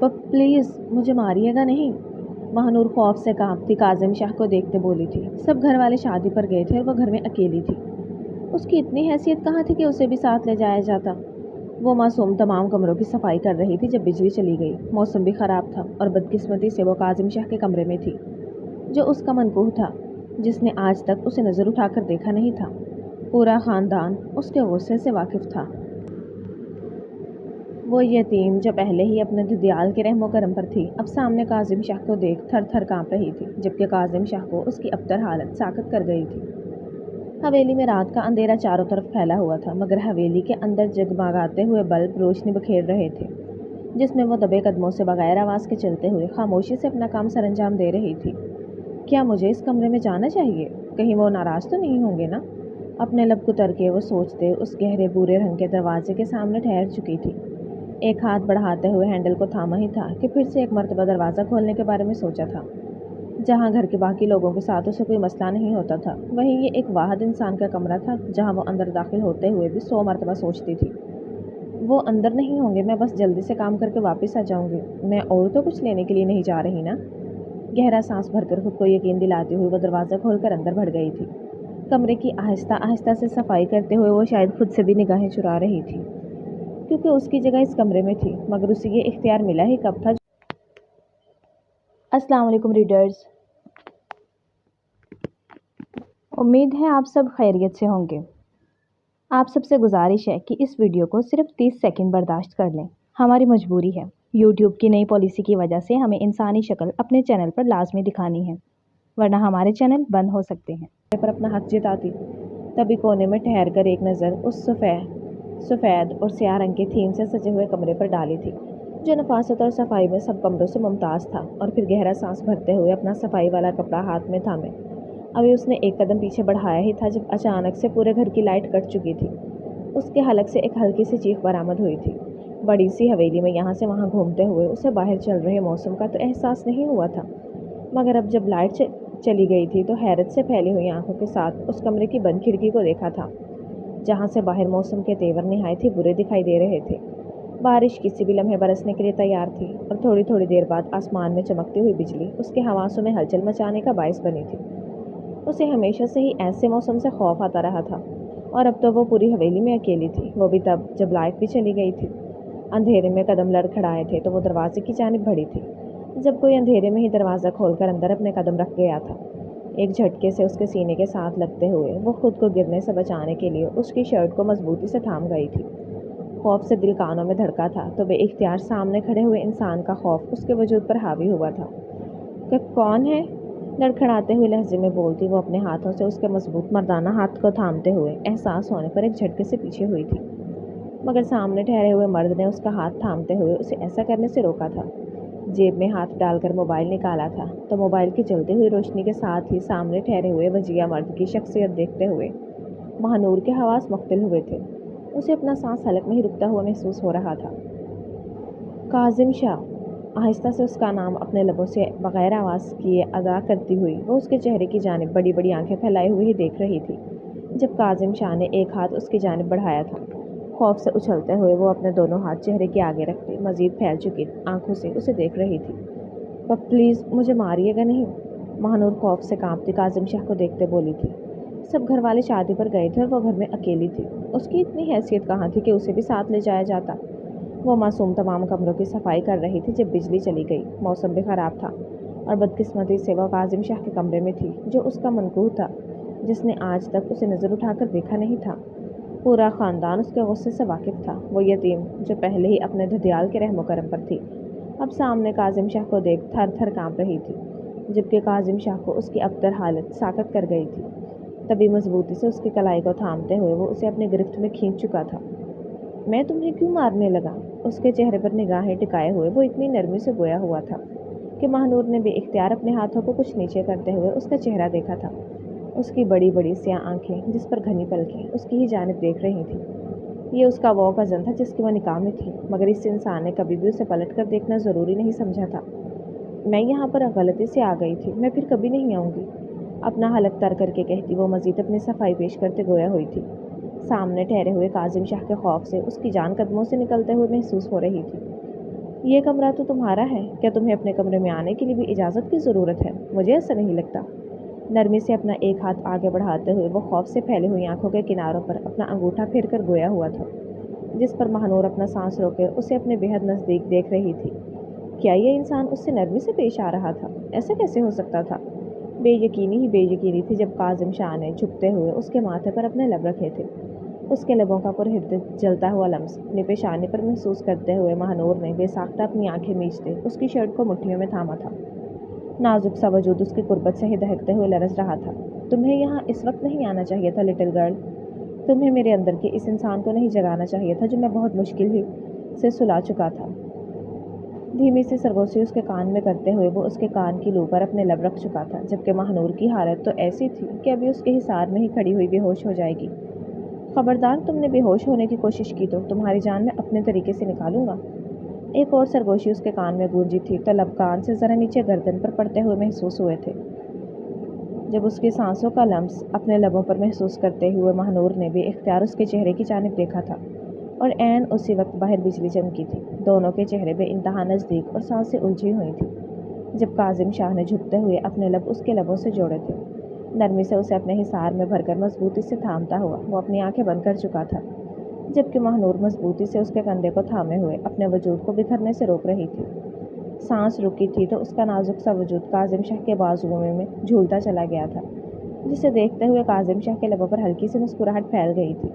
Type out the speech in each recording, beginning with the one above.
Please मुझे मारिएगा नहीं। महानूर खौफ से कांपती काजिम शाह को देखते बोली थी। सब घर वाले शादी पर गए थे और वह घर में अकेली थी। उसकी इतनी हैसियत कहाँ थी कि उसे भी साथ ले जाया जाता। वो मासूम तमाम कमरों की सफाई कर रही थी जब बिजली चली गई। मौसम भी ख़राब था और बदकिस्मती से वो काजिम शाह के कमरे में थी, जो उसका मनकूह था, जिसने आज तक उसे नज़र उठाकर देखा नहीं था। पूरा ख़ानदान उसके गुस्से से वाकिफ़ था। वो यतीम जो पहले ही अपने दुधियाल के रहमो करम पर थी, अब सामने काजिम शाह को देख थर थर काँप रही थी, जबकि काजिम शाह को उसकी अबतर हालत साकत कर गई थी। हवेली में रात का अंधेरा चारों तरफ फैला हुआ था, मगर हवेली के अंदर जगमगाते हुए बल्ब रोशनी बिखेर रहे थे, जिसमें वो दबे कदमों से बगैर आवाज़ के चलते हुए खामोशी से अपना काम सरअंजाम दे रही थी। क्या मुझे इस कमरे में जाना चाहिए? कहीं वो नाराज़ तो नहीं होंगे ना? अपने लब कुतर के वो सोचते उस गहरे भूरे रंग के दरवाजे के सामने ठहर चुकी थी। एक हाथ बढ़ाते हुए हैंडल को थामा ही था कि फिर से एक मर्तबा दरवाज़ा खोलने के बारे में सोचा था। जहाँ घर के बाकी लोगों के साथ उसे कोई मसला नहीं होता था, वहीं ये एक वाहिद इंसान का कमरा था जहाँ वो अंदर दाखिल होते हुए भी 100 मरतबा सोचती थी, वो अंदर नहीं होंगे, मैं बस जल्दी से काम करके वापस आ जाऊंगी, मैं और तो कुछ लेने के लिए नहीं जा रही ना। गहरा सांस भरकर खुद को यकीन दिलाती हुई वो दरवाज़ा खोलकर अंदर बढ़ गई थी। कमरे की आहिस्ता आहिस्ता से सफाई करते हुए वो शायद खुद से भी निगाहें चुरा रही थी, क्योंकि उसकी जगह इस कमरे में थी, मगर उसे ये इख्तियार मिला ही कब था। अस्सलाम वालेकुम रीडर्स, उम्मीद है आप सब खैरियत से होंगे। आप सबसे गुजारिश है कि इस वीडियो को सिर्फ 30 सेकंड बर्दाश्त कर लें। हमारी मजबूरी है, यूट्यूब की नई पॉलिसी की वजह से हमें इंसानी शक्ल अपने चैनल पर लाजमी दिखानी है, वरना हमारे चैनल बंद हो सकते हैं। पर अपना हक जिताती, तभी कोने में ठहर कर एक नज़र उस सफ़ेद और स्याह रंग के थीम से सजे हुए कमरे पर डाली थी, जो नफासत और सफाई में सब कमरों से मुमताज़ था। और फिर गहरा सांस भरते हुए अपना सफाई वाला कपड़ा हाथ में थामे अभी उसने एक कदम पीछे बढ़ाया ही था जब अचानक से पूरे घर की लाइट कट चुकी थी। उसके हलक से एक हल्की सी चीख बरामद हुई थी। बड़ी सी हवेली में यहाँ से वहाँ घूमते हुए उसे बाहर चल रहे मौसम का तो एहसास नहीं हुआ था, मगर अब जब लाइट चली गई थी तो हैरत से फैली हुई आंखों के साथ उस कमरे की बंद खिड़की को देखा था, जहाँ से बाहर मौसम के तेवर निहायत ही बुरे दिखाई दे रहे थे। बारिश किसी भी लम्हे बरसने के लिए तैयार थी और थोड़ी थोड़ी देर बाद आसमान में चमकती हुई बिजली उसके हवासों में हलचल मचाने का बायस बनी थी। उसे हमेशा से ही ऐसे मौसम से खौफ आता रहा था, और अब तो वो पूरी हवेली में अकेली थी, वो भी तब जब लाइट भी चली गई थी। अंधेरे में कदम लड़खड़ाए थे तो वो दरवाजे की जानिब बढ़ी थी, जब कोई अंधेरे में ही दरवाज़ा खोलकर अंदर अपने कदम रख गया था। एक झटके से उसके सीने के साथ लगते हुए वो खुद को गिरने से बचाने के लिए उसकी शर्ट को मजबूती से थाम गई थी। खौफ से दिल कानों में धड़का था तो बेइख्तियार सामने खड़े हुए इंसान का खौफ उसके वजूद पर हावी हुआ था। कि कौन है? लड़खड़ाते हुए लहजे में बोलती वो अपने हाथों से उसके मजबूत मर्दाना हाथ को थामते हुए एहसास होने पर एक झटके से पीछे हुई थी, मगर सामने ठहरे हुए मर्द ने उसका हाथ थामते हुए उसे ऐसा करने से रोका था। जेब में हाथ डालकर मोबाइल निकाला था तो मोबाइल की जलती हुई रोशनी के साथ ही सामने ठहरे हुए वजिया मर्द की शख्सियत देखते हुए महानूर के हवास मुख्तल हुए थे। उसे अपना सांस हलक में ही रुकता हुआ महसूस हो रहा था। काजिम शाह, आहिस्ता से उसका नाम अपने लबों से बगैर आवाज़ किए अदा करती हुई वो उसके चेहरे की जानिब बड़ी बड़ी आंखें फैलाए हुए ही देख रही थी। जब काजिम शाह ने एक हाथ उसकी जानिब बढ़ाया था, खौफ से उछलते हुए वो अपने दोनों हाथ चेहरे के आगे रखते मजीद फैल चुकी आंखों से उसे देख रही थी। पर प्लीज़ मुझे मारिएगा नहीं। महानूर खौफ से कांपती काजिम शाह को देखते बोली थी। सब घर वाले शादी पर गए थे और वो घर में अकेली थी। उसकी इतनी हैसियत कहाँ थी कि उसे भी साथ ले जाया जाता। वो मासूम तमाम कमरों की सफाई कर रही थी जब बिजली चली गई। मौसम भी ख़राब था और बदकिस्मती से वह काजिम शाह के कमरे में थी, जो उसका मनकूह था, जिसने आज तक उसे नज़र उठाकर देखा नहीं था। पूरा ख़ानदान उसके गुस्से से वाकिफ़ था। वो यतीम जो पहले ही अपने धुधियाल के रहमो करम पर थी, अब सामने काजिम शाह को देख थर थर काँप रही थी, जबकि काजिम शाह को उसकी अबतर हालत साकत कर गई थी। तभी मजबूती से उसकी कलाई को थामते हुए वो उसे अपने गिरफ्त में खींच चुका था। मैं तुम्हें क्यों मारने लगा? उसके चेहरे पर निगाहें टिकाए हुए वो इतनी नरमी से गोया हुआ था कि महानूर ने बेइख्तियार अपने हाथों को कुछ नीचे करते हुए उसका चेहरा देखा था। उसकी बड़ी बड़ी स्याह आंखें, जिस पर घनी पलकें उसकी ही जानिब देख रही थीं। ये उसका वो कज़न था जिसकी वह निकाह में थी, मगर इस इंसान ने कभी भी उसे पलट कर देखना ज़रूरी नहीं समझा था। मैं यहाँ पर गलती से आ गई थी, मैं फिर कभी नहीं आऊँगी, अपना हलक तर करके कहती वो मज़ीद अपनी सफाई पेश करते गोया हुई थी। सामने ठहरे हुए काजिम शाह के खौफ से उसकी जान कदमों से निकलते हुए महसूस हो रही थी। یہ کمرہ تو تمہارا ہے، کیا تمہیں اپنے کمرے میں آنے کے لیے بھی اجازت کی ضرورت ہے؟ مجھے ایسا نہیں لگتا۔ نرمی سے اپنا ایک ہاتھ آگے بڑھاتے ہوئے وہ خوف سے پھیلی ہوئی آنکھوں کے کناروں پر اپنا انگوٹھا پھیر کر گویا ہوا تھا، جس پر مہنور اپنا سانس روکے اسے اپنے بےحد نزدیک دیکھ رہی تھی۔ کیا یہ انسان اس سے نرمی سے پیش آ رہا تھا؟ ایسا کیسے ہو سکتا تھا؟ بے یقینی ہی بے یقینی تھی جب کاظم شاہ نے جھکتے ہوئے اس کے ماتھے پر اپنے لب رکھے تھے۔ اس کے لبوں کا پرہدت جلتا ہوا لمس اپنی پیشانی پر محسوس کرتے ہوئے مہنور نے بے ساختہ اپنی آنکھیں میچتے اس کی شرٹ کو مٹھیوں میں تھاما تھا۔ نازک سا وجود اس کی قربت سے ہی دہکتے ہوئے لرز رہا تھا۔ تمہیں یہاں اس وقت نہیں آنا چاہیے تھا لٹل گرل۔ تمہیں میرے اندر کے اس انسان کو نہیں جگانا چاہیے تھا جو میں بہت مشکل ہی سے سلا چکا تھا۔ دھیمی سی سرگوشی اس کے کان میں کرتے ہوئے وہ اس کے کان کی لو پر اپنے لب رکھ چکا تھا، جبکہ مہنور کی حالت تو ایسی تھی کہ ابھی اس کے حصار میں ہی کھڑی ہوئی بے ہوش ہو جائے گی۔ خبردار تم نے بے ہوش ہونے کی کوشش کی تو تمہاری جان میں اپنے طریقے سے نکالوں گا۔ ایک اور سرگوشی اس کے کان میں گونجی تھی تو لب کان سے ذرا نیچے گردن پر پڑتے ہوئے محسوس ہوئے تھے۔ جب اس کی سانسوں کا لمس اپنے لبوں پر محسوس کرتے ہوئے مہنور نے بے اختیار اس کے چہرے کی جانب دیکھا تھا، اور عین اسی وقت باہر بجلی چمکی تھی۔ دونوں کے چہرے بے انتہا نزدیک اور سانسیں الجھی ہوئی تھیں جب کاظم شاہ نے جھکتے ہوئے اپنے لب اس کے لبوں سے جوڑے تھے۔ نرمی سے اسے اپنے حصار میں بھر کر مضبوطی سے تھامتا ہوا وہ اپنی آنکھیں بند کر چکا تھا، جبکہ مہنور مضبوطی سے اس کے کندھے کو تھامے ہوئے اپنے وجود کو بکھرنے سے روک رہی تھی۔ سانس رکی تھی تو اس کا نازک سا وجود کاظم شاہ کے بازوؤں میں جھولتا چلا گیا تھا، جسے دیکھتے ہوئے کاظم شاہ کے لبوں پر ہلکی سی مسکراہٹ پھیل گئی تھی۔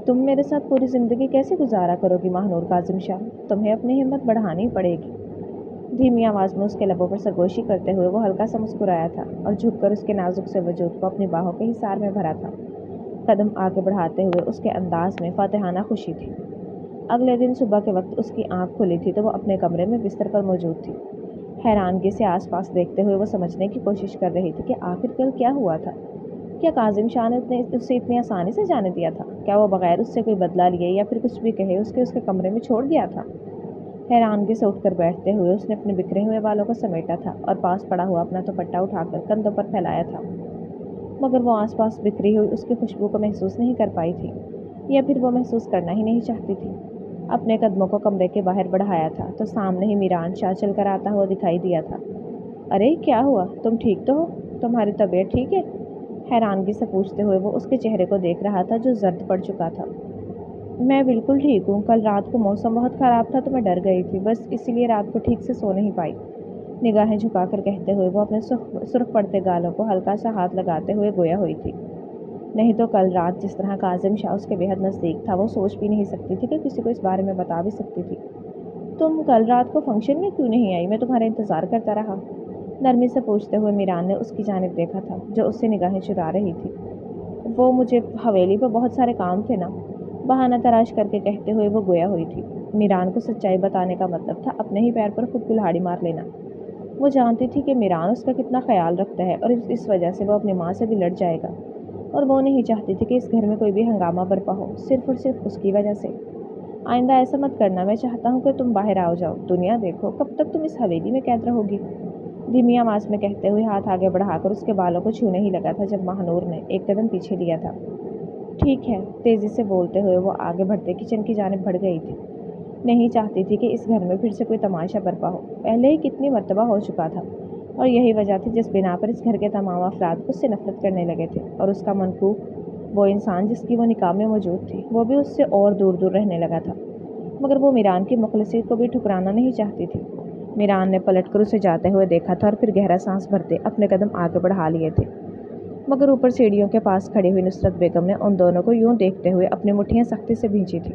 تم میرے ساتھ پوری زندگی کیسے گزارا کرو گی مہنور کاظم شاہ؟ تمہیں اپنی ہمت بڑھانی پڑے گی۔ دھیمی آواز میں اس کے لبوں پر سرگوشی کرتے ہوئے وہ ہلکا سا مسکرایا تھا اور جھک کر اس کے نازک سے وجود کو اپنی باہوں کے حصار میں بھرا تھا۔ قدم آگے بڑھاتے ہوئے اس کے انداز میں فاتحانہ خوشی تھی۔ اگلے دن صبح کے وقت اس کی آنکھ کھلی تھی تو وہ اپنے کمرے میں بستر پر موجود تھی۔ حیرانگی سے آس پاس دیکھتے ہوئے وہ سمجھنے کی کوشش کر رہی تھی کہ آخر کل کیا ہوا تھا۔ کیا کاظم شاہ نے اسے اتنی آسانی سے جانے دیا تھا؟ کیا وہ بغیر اس سے کوئی بدلہ لیے یا پھر کچھ بھی کہے اس کے کمرے میں چھوڑ گیا تھا؟ حیرانگی سے اٹھ کر بیٹھتے ہوئے اس نے اپنے بکھرے ہوئے بالوں کو سمیٹا تھا اور پاس پڑا ہوا اپنا دوپٹہ اٹھا کر کندھوں پر پھیلایا تھا، مگر وہ آس پاس بکھری ہوئی اس کی خوشبو کو محسوس نہیں کر پائی تھی، یا پھر وہ محسوس کرنا ہی نہیں چاہتی تھی۔ اپنے قدموں کو کمرے کے باہر بڑھایا تھا تو سامنے ہی میران شاہ چل کر آتا ہوا دکھائی دیا تھا۔ ارے کیا ہوا؟ تم ٹھیک تو ہو؟ تمہاری طبیعت ٹھیک ہے؟ حیرانگی سے پوچھتے ہوئے وہ اس کے چہرے کو دیکھ رہا تھا جو زرد پڑ چکا تھا۔ میں بالکل ٹھیک ہوں، کل رات کو موسم بہت خراب تھا تو میں ڈر گئی تھی، بس اسی لیے رات کو ٹھیک سے سو نہیں پائی، نگاہیں جھکا کر کہتے ہوئے وہ اپنے سرخ پڑتے گالوں کو ہلکا سا ہاتھ لگاتے ہوئے گویا ہوئی تھی۔ نہیں تو کل رات جس طرح کاظم شاہ اس کے بےحد نزدیک تھا وہ سوچ بھی نہیں سکتی تھی کہ کسی کو اس بارے میں بتا بھی سکتی تھی۔ تم کل رات کو فنکشن میں کیوں نہیں آئی؟ میں تمہارا انتظار کرتا رہا۔ نرمی سے پوچھتے ہوئے میران نے اس کی جانب دیکھا تھا جو اس سے نگاہیں چرا رہی تھی۔ وہ مجھے حویلی پہ بہت سارے کام تھے نا، بہانہ تراش کر کے کہتے ہوئے وہ گویا ہوئی تھی۔ میران کو سچائی بتانے کا مطلب تھا اپنے ہی پیر پر خود کلہاڑی مار لینا۔ وہ جانتی تھی کہ میران اس کا کتنا خیال رکھتا ہے اور اس وجہ سے وہ اپنی ماں سے بھی لڑ جائے گا، اور وہ نہیں چاہتی تھی کہ اس گھر میں کوئی بھی ہنگامہ برپا ہو صرف اور صرف اس کی وجہ سے۔ آئندہ ایسا مت کرنا، میں چاہتا ہوں کہ تم باہر آ جاؤ، دنیا دیکھو، کب تک تم اس حویلی میں قید رہو گی؟ دھیمی آواز میں کہتے ہوئے ہاتھ آگے بڑھا کر اس کے بالوں کو چھونے ہی لگا تھا جب مہنور نے ایک قدم پیچھے لیا تھا۔ ٹھیک ہے، تیزی سے بولتے ہوئے وہ آگے بڑھتے کچن کی جانب بڑھ گئی تھی۔ نہیں چاہتی تھی کہ اس گھر میں پھر سے کوئی تماشا برپا ہو، پہلے ہی کتنی مرتبہ ہو چکا تھا، اور یہی وجہ تھی جس بنا پر اس گھر کے تمام افراد اس سے نفرت کرنے لگے تھے، اور اس کا منکوب وہ انسان جس کی وہ نکاح میں موجود تھی وہ بھی اس سے اور دور دور رہنے لگا تھا، مگر وہ میران کی مخلصیت کو بھی ٹھکرانا نہیں چاہتی تھی۔ میران نے پلٹ کر اسے جاتے ہوئے دیکھا تھا اور پھر گہرا سانس بھرتے اپنے قدم آگے بڑھا لیے تھے، مگر اوپر سیڑھیوں کے پاس کھڑی ہوئی نصرت بیگم نے ان دونوں کو یوں دیکھتے ہوئے اپنی مٹھیاں سختی سے بھینچی تھی۔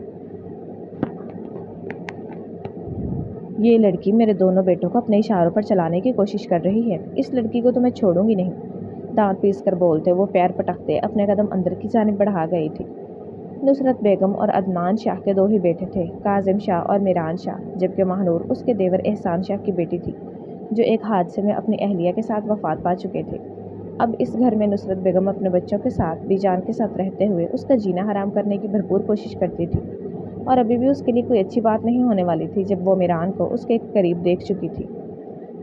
یہ لڑکی میرے دونوں بیٹوں کو اپنے اشاروں پر چلانے کی کوشش کر رہی ہے، اس لڑکی کو تو میں چھوڑوں گی نہیں، دانت پیس کر بولتے وہ پیر پٹکتے اپنے قدم اندر کی جانب بڑھا گئی تھی۔ نصرت بیگم اور عدنان شاہ کے دو ہی بیٹے تھے، کاظم شاہ اور میران شاہ، جبکہ مہنور اس کے دیور احسان شاہ کی بیٹی تھی جو ایک حادثے میں اپنی اہلیہ کے ساتھ وفات پا چکے تھے۔ اب اس گھر میں نصرت بیگم اپنے بچوں کے ساتھ بی جان کے ساتھ رہتے ہوئے اس کا جینا حرام کرنے کی بھرپور کوشش کرتی تھی، اور ابھی بھی اس کے لیے کوئی اچھی بات نہیں ہونے والی تھی جب وہ میران کو اس کے قریب دیکھ چکی تھی۔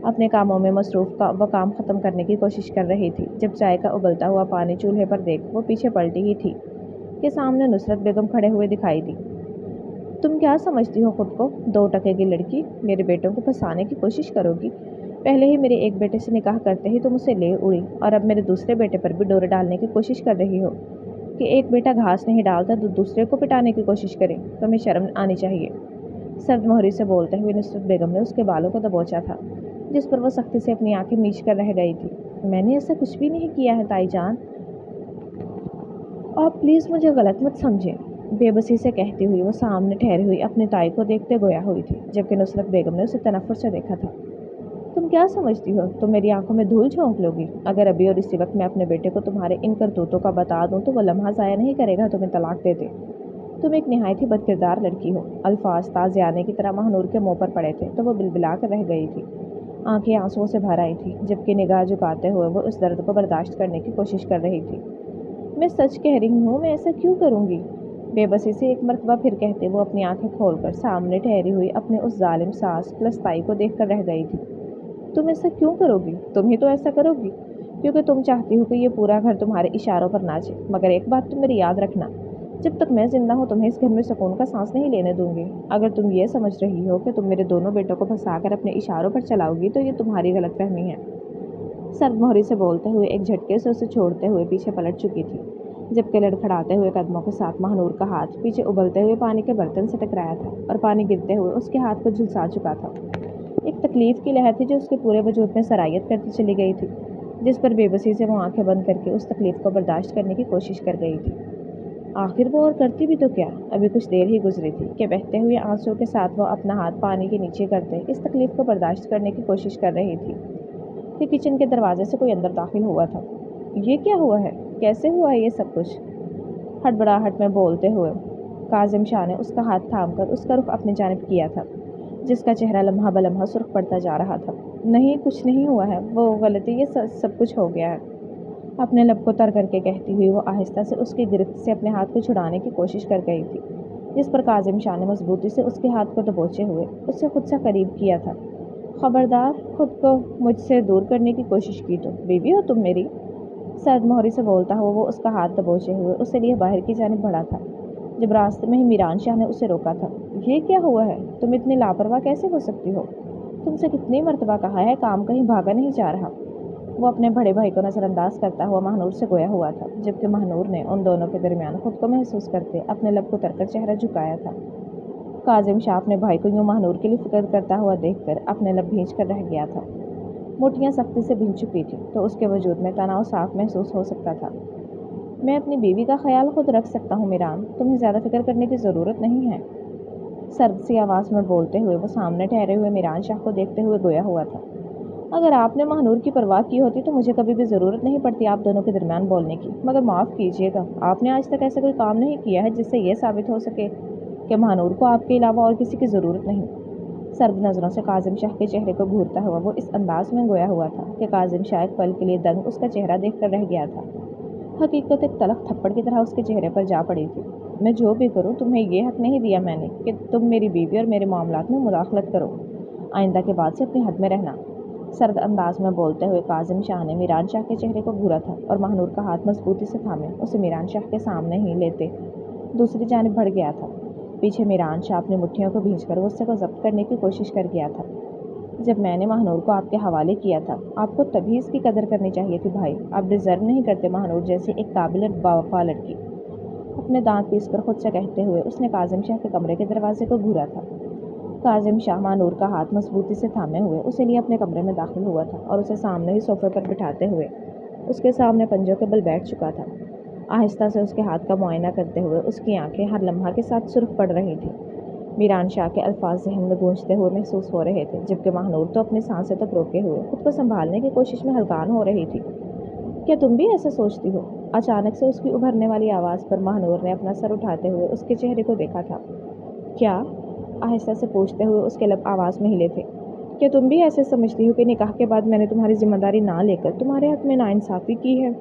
اپنے کاموں میں مصروف وہ کام ختم کرنے کی کوشش کر رہی تھی جب چائے کا ابلتا ہوا پانی چولہے پر دیکھ وہ پیچھے پلٹی ہی تھی کہ سامنے نصرت بیگم کھڑے ہوئے دکھائی دی۔ तुम क्या समझती हो खुद को, 2 टके की लड़की? मेरे बेटों को फंसाने की कोशिश करोगी? पहले ही मेरे एक बेटे से निकाह करते ही तुम उसे ले उड़ी और अब मेरे दूसरे बेटे पर भी डोरे डालने की कोशिश कर रही हो कि एक बेटा घास नहीं डालता तो दूसरे को पिटाने की कोशिश करे। तुम्हें शर्म आनी चाहिए। सर्द मोहरी से बोलते हुए नुसरत बेगम ने उसके बालों को दबोचा था, जिस पर वो सख्ती से अपनी आंखें मीच कर रह गई थी। मैंने ऐसा कुछ भी नहीं किया है ताई जान, आप प्लीज़ मुझे गलत मत समझें। बेबसी से कहती हुई वो सामने ठहरी हुई अपनी ताई को देखते गोया हुई थी, जबकि नुसरत बेगम ने उसे तनफ्फुर से देखा था। तुम क्या समझती हो, तुम मेरी आंखों में धूल झोंक लोगी? अगर अभी और इसी वक्त मैं अपने बेटे को तुम्हारे इन करतूतों का बता दूं तो वो लम्हा ज़ाया नहीं करेगा तुम्हें तलाक दे दे। तुम एक निहायत ही बदकिरदार लड़की हो। अल्फाज ताज़ियाने की तरह महानूर के मुंह पर पड़े थे तो वो बिलबिला कर रह गई थी। आंखें आंसुओं से भर आई थी, जबकि निगाह झुकाते हुए वो उस दर्द को बर्दाश्त करने की कोशिश कर रही थी। मैं सच कह रही हूँ, मैं ऐसा क्यों करूँगी? बेबसी से एक मरतबा फिर कहते वो अपनी आंखें खोलकर सामने ठहरी हुई अपने उस जालिम सास प्लस ताई को देख कर रह गई थी। तुम ऐसा क्यों करोगी? तुम ही तो ऐसा करोगी क्योंकि तुम चाहती हो कि ये पूरा घर तुम्हारे इशारों पर नाचे। मगर एक बात तुम मेरी याद रखना, जब तक मैं जिंदा हूँ तुम्हें इस घर में सुकून का सांस नहीं लेने दूंगी। अगर तुम ये समझ रही हो कि तुम मेरे दोनों बेटों को फंसाकर अपने इशारों पर चलाओगी तो ये तुम्हारी गलतफहमी है। सर्द मोहरी से बोलते हुए एक झटके से उसे छोड़ते हुए पीछे पलट चुकी थी, जबकि लड़खड़ाते हुए कदमों के साथ महानूर का हाथ पीछे उबलते हुए पानी के बर्तन से टकराया था और पानी गिरते हुए उसके हाथ को झुलसा चुका था। एक तकलीफ की लहर थी जो उसके पूरे वजूद में सरायत करती चली गई थी, जिस पर बेबसी से वो आंखें बंद करके उस तकलीफ को बर्दाश्त करने की कोशिश कर गई थी। आखिर वो और करती भी तो क्या? अभी कुछ देर ही गुजरी थी कि बहते हुए आंसुओं के साथ वो अपना हाथ पानी के नीचे करते इस तकलीफ को बर्दाश्त करने की कोशिश कर रही थी कि किचन के दरवाजे से कोई अंदर दाखिल हुआ था। ये क्या हुआ है? कैसे हुआ है ये सब कुछ? हड़बड़ाहट में बोलते हुए काजिम शाह ने उसका हाथ थामकर उसका रुख अपनी जानिब किया था, जिसका चेहरा लम्हा बलम्हा सुर्ख पड़ता जा रहा था। नहीं, कुछ नहीं हुआ है, वो गलती, ये सब कुछ हो गया है। अपने लब को तर करके कहती हुई वो आहिस्ता से उसकी गिरफ्त से अपने हाथ को छुड़ाने की कोशिश कर गई थी, जिस पर काजिम शाह ने मजबूती से उसके हाथ को दबोचे हुए उससे खुद सा करीब किया था। खबरदार, खुद को मुझसे दूर करने की कोशिश की तो बीवी हो तुम मेरी। सर्द मोहरी से बोलता हुआ वो उसका हाथ दबोचे हुए उससे लिए बाहर की जानिब बढ़ा था, जब रास्ते में ही मीरान शाह ने उसे रोका था। ये क्या हुआ है? तुम इतनी लापरवाह कैसे हो सकती हो? तुमसे कितनी मर्तबा कहा है, काम कहीं भागा नहीं जा रहा। वो अपने बड़े भाई को नज़रअंदाज करता हुआ महानूर से गोया हुआ था, जबकि महानूर ने उन दोनों के दरमियान खुद को महसूस करते अपने लब को तरकर चेहरा झुकाया था। काजिम शाह अपने भाई को यूं महानूर के लिए फिक्र करता हुआ देखकर अपने लब भींच कर रह गया था। मुठियाँ सख्ती से भींच चुकी थी तो उसके वजूद में तनाव साफ महसूस हो सकता था। मैं अपनी बीवी का ख्याल खुद रख सकता हूँ मीरान, तुम्हें ज़्यादा फिक्र करने की ज़रूरत नहीं है। सर्द सी आवाज़ में बोलते हुए वो सामने ठहरे हुए मीरान शाह को देखते हुए गोया हुआ था। अगर आपने महानूर की परवाह की होती तो मुझे कभी भी ज़रूरत नहीं पड़ती आप दोनों के दरमियान बोलने की, मगर माफ़ कीजिएगा, आपने आज तक ऐसा कोई काम नहीं किया है जिससे यह साबित हो सके कि महानूर को आपके अलावा और किसी की ज़रूरत नहीं। सर्द नज़रों से काजिम शाह के चेहरे को घूरता हुआ वो इस अंदाज में गोया हुआ था कि काजिम शाह एक पल के लिए दंग उसका चेहरा देख कर रह गया था। हकीकत एक तलख थप्पड़ की तरह उसके चेहरे पर जा पड़ी थी। मैं जो भी करूं, तुम्हें ये हक नहीं दिया मैंने कि तुम मेरी बीवी और मेरे मामलात में मुदाखलत करो। आइंदा के बाद से अपनी हद में रहना। सर्द अंदाज में बोलते हुए काजिम शाह ने मीरान शाह के चेहरे को घूरा था और महानूर का हाथ मजबूती से थामे उसे मीरान शाह के सामने ही लेते दूसरी जानिब बढ़ गया था। पीछे मीरान शाह अपनी मुट्ठियों को भींचकर गुस्से को जब्त करने की कोशिश कर गया था। जब मैंने महानूर को आपके हवाले किया था, आपको तभी इसकी कदर करनी चाहिए थी भाई। आप डिज़र्व नहीं करते महानूर जैसी एक काबिल और बावफा लड़की। अपने दांत पीसकर खुद से कहते हुए उसने काजिम शाह के कमरे के दरवाजे को घूरा था। काजिम शाह महानूर का हाथ मजबूती से थामे हुए उसे लिए अपने कमरे में दाखिल हुआ था और उसे सामने ही सोफे पर बिठाते हुए उसके सामने पंजों के बल बैठ चुका था। आहिस्ता से उसके हाथ का मुआयना करते हुए उसकी आंखें हर लम्हा के साथ सुर्ख पड़ रही थी। मीरान शाह के अल्फाज जहन में गूंजते हुए महसूस हो रहे थे, जबकि महानूर तो अपनी सांसें तक रोके हुए खुद को संभालने की कोशिश में हलकान हो रही थी। क्या तुम भी ऐसा सोचती हो? अचानक से उसकी उभरने वाली आवाज़ पर महानूर ने अपना सर उठाते हुए उसके चेहरे को देखा था। क्या? आहिस्ता से पूछते हुए उसके लब आवाज़ में हिले थे। क्या तुम भी ऐसे समझती हो कि निकाह के बाद मैंने तुम्हारी जिम्मेदारी ना लेकर तुम्हारे हक में नाइंसाफ़ी की है?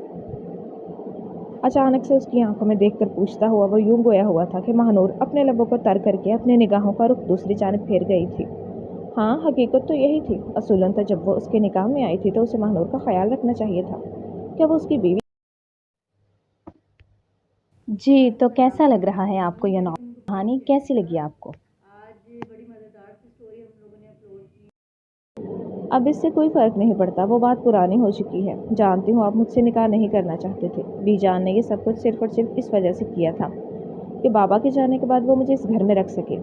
अचानक से उसकी आंखों में देखकर पूछता हुआ वो यूं गोया हुआ था कि महानूर अपने लबों को तर करके अपनी निगाहों का रुख दूसरी जानिब फेर गई थी। हाँ, हकीकत तो यही थी। असूलन तो जब वो उसके निकाह में आई थी तो उसे महानूर का ख्याल रखना चाहिए था। क्या वो उसकी बीवी? जी, तो कैसा लग रहा है आपको ये नॉवल? कहानी कैसी लगी आपको? अब इससे कोई फ़र्क नहीं पड़ता, वो बात पुरानी हो चुकी है। जानती हूँ आप मुझसे निकाह नहीं करना चाहते थे। बीजान ने ये सब कुछ सिर्फ़ और सिर्फ इस वजह से किया था कि बाबा के जाने के बाद वो मुझे इस घर में रख सके।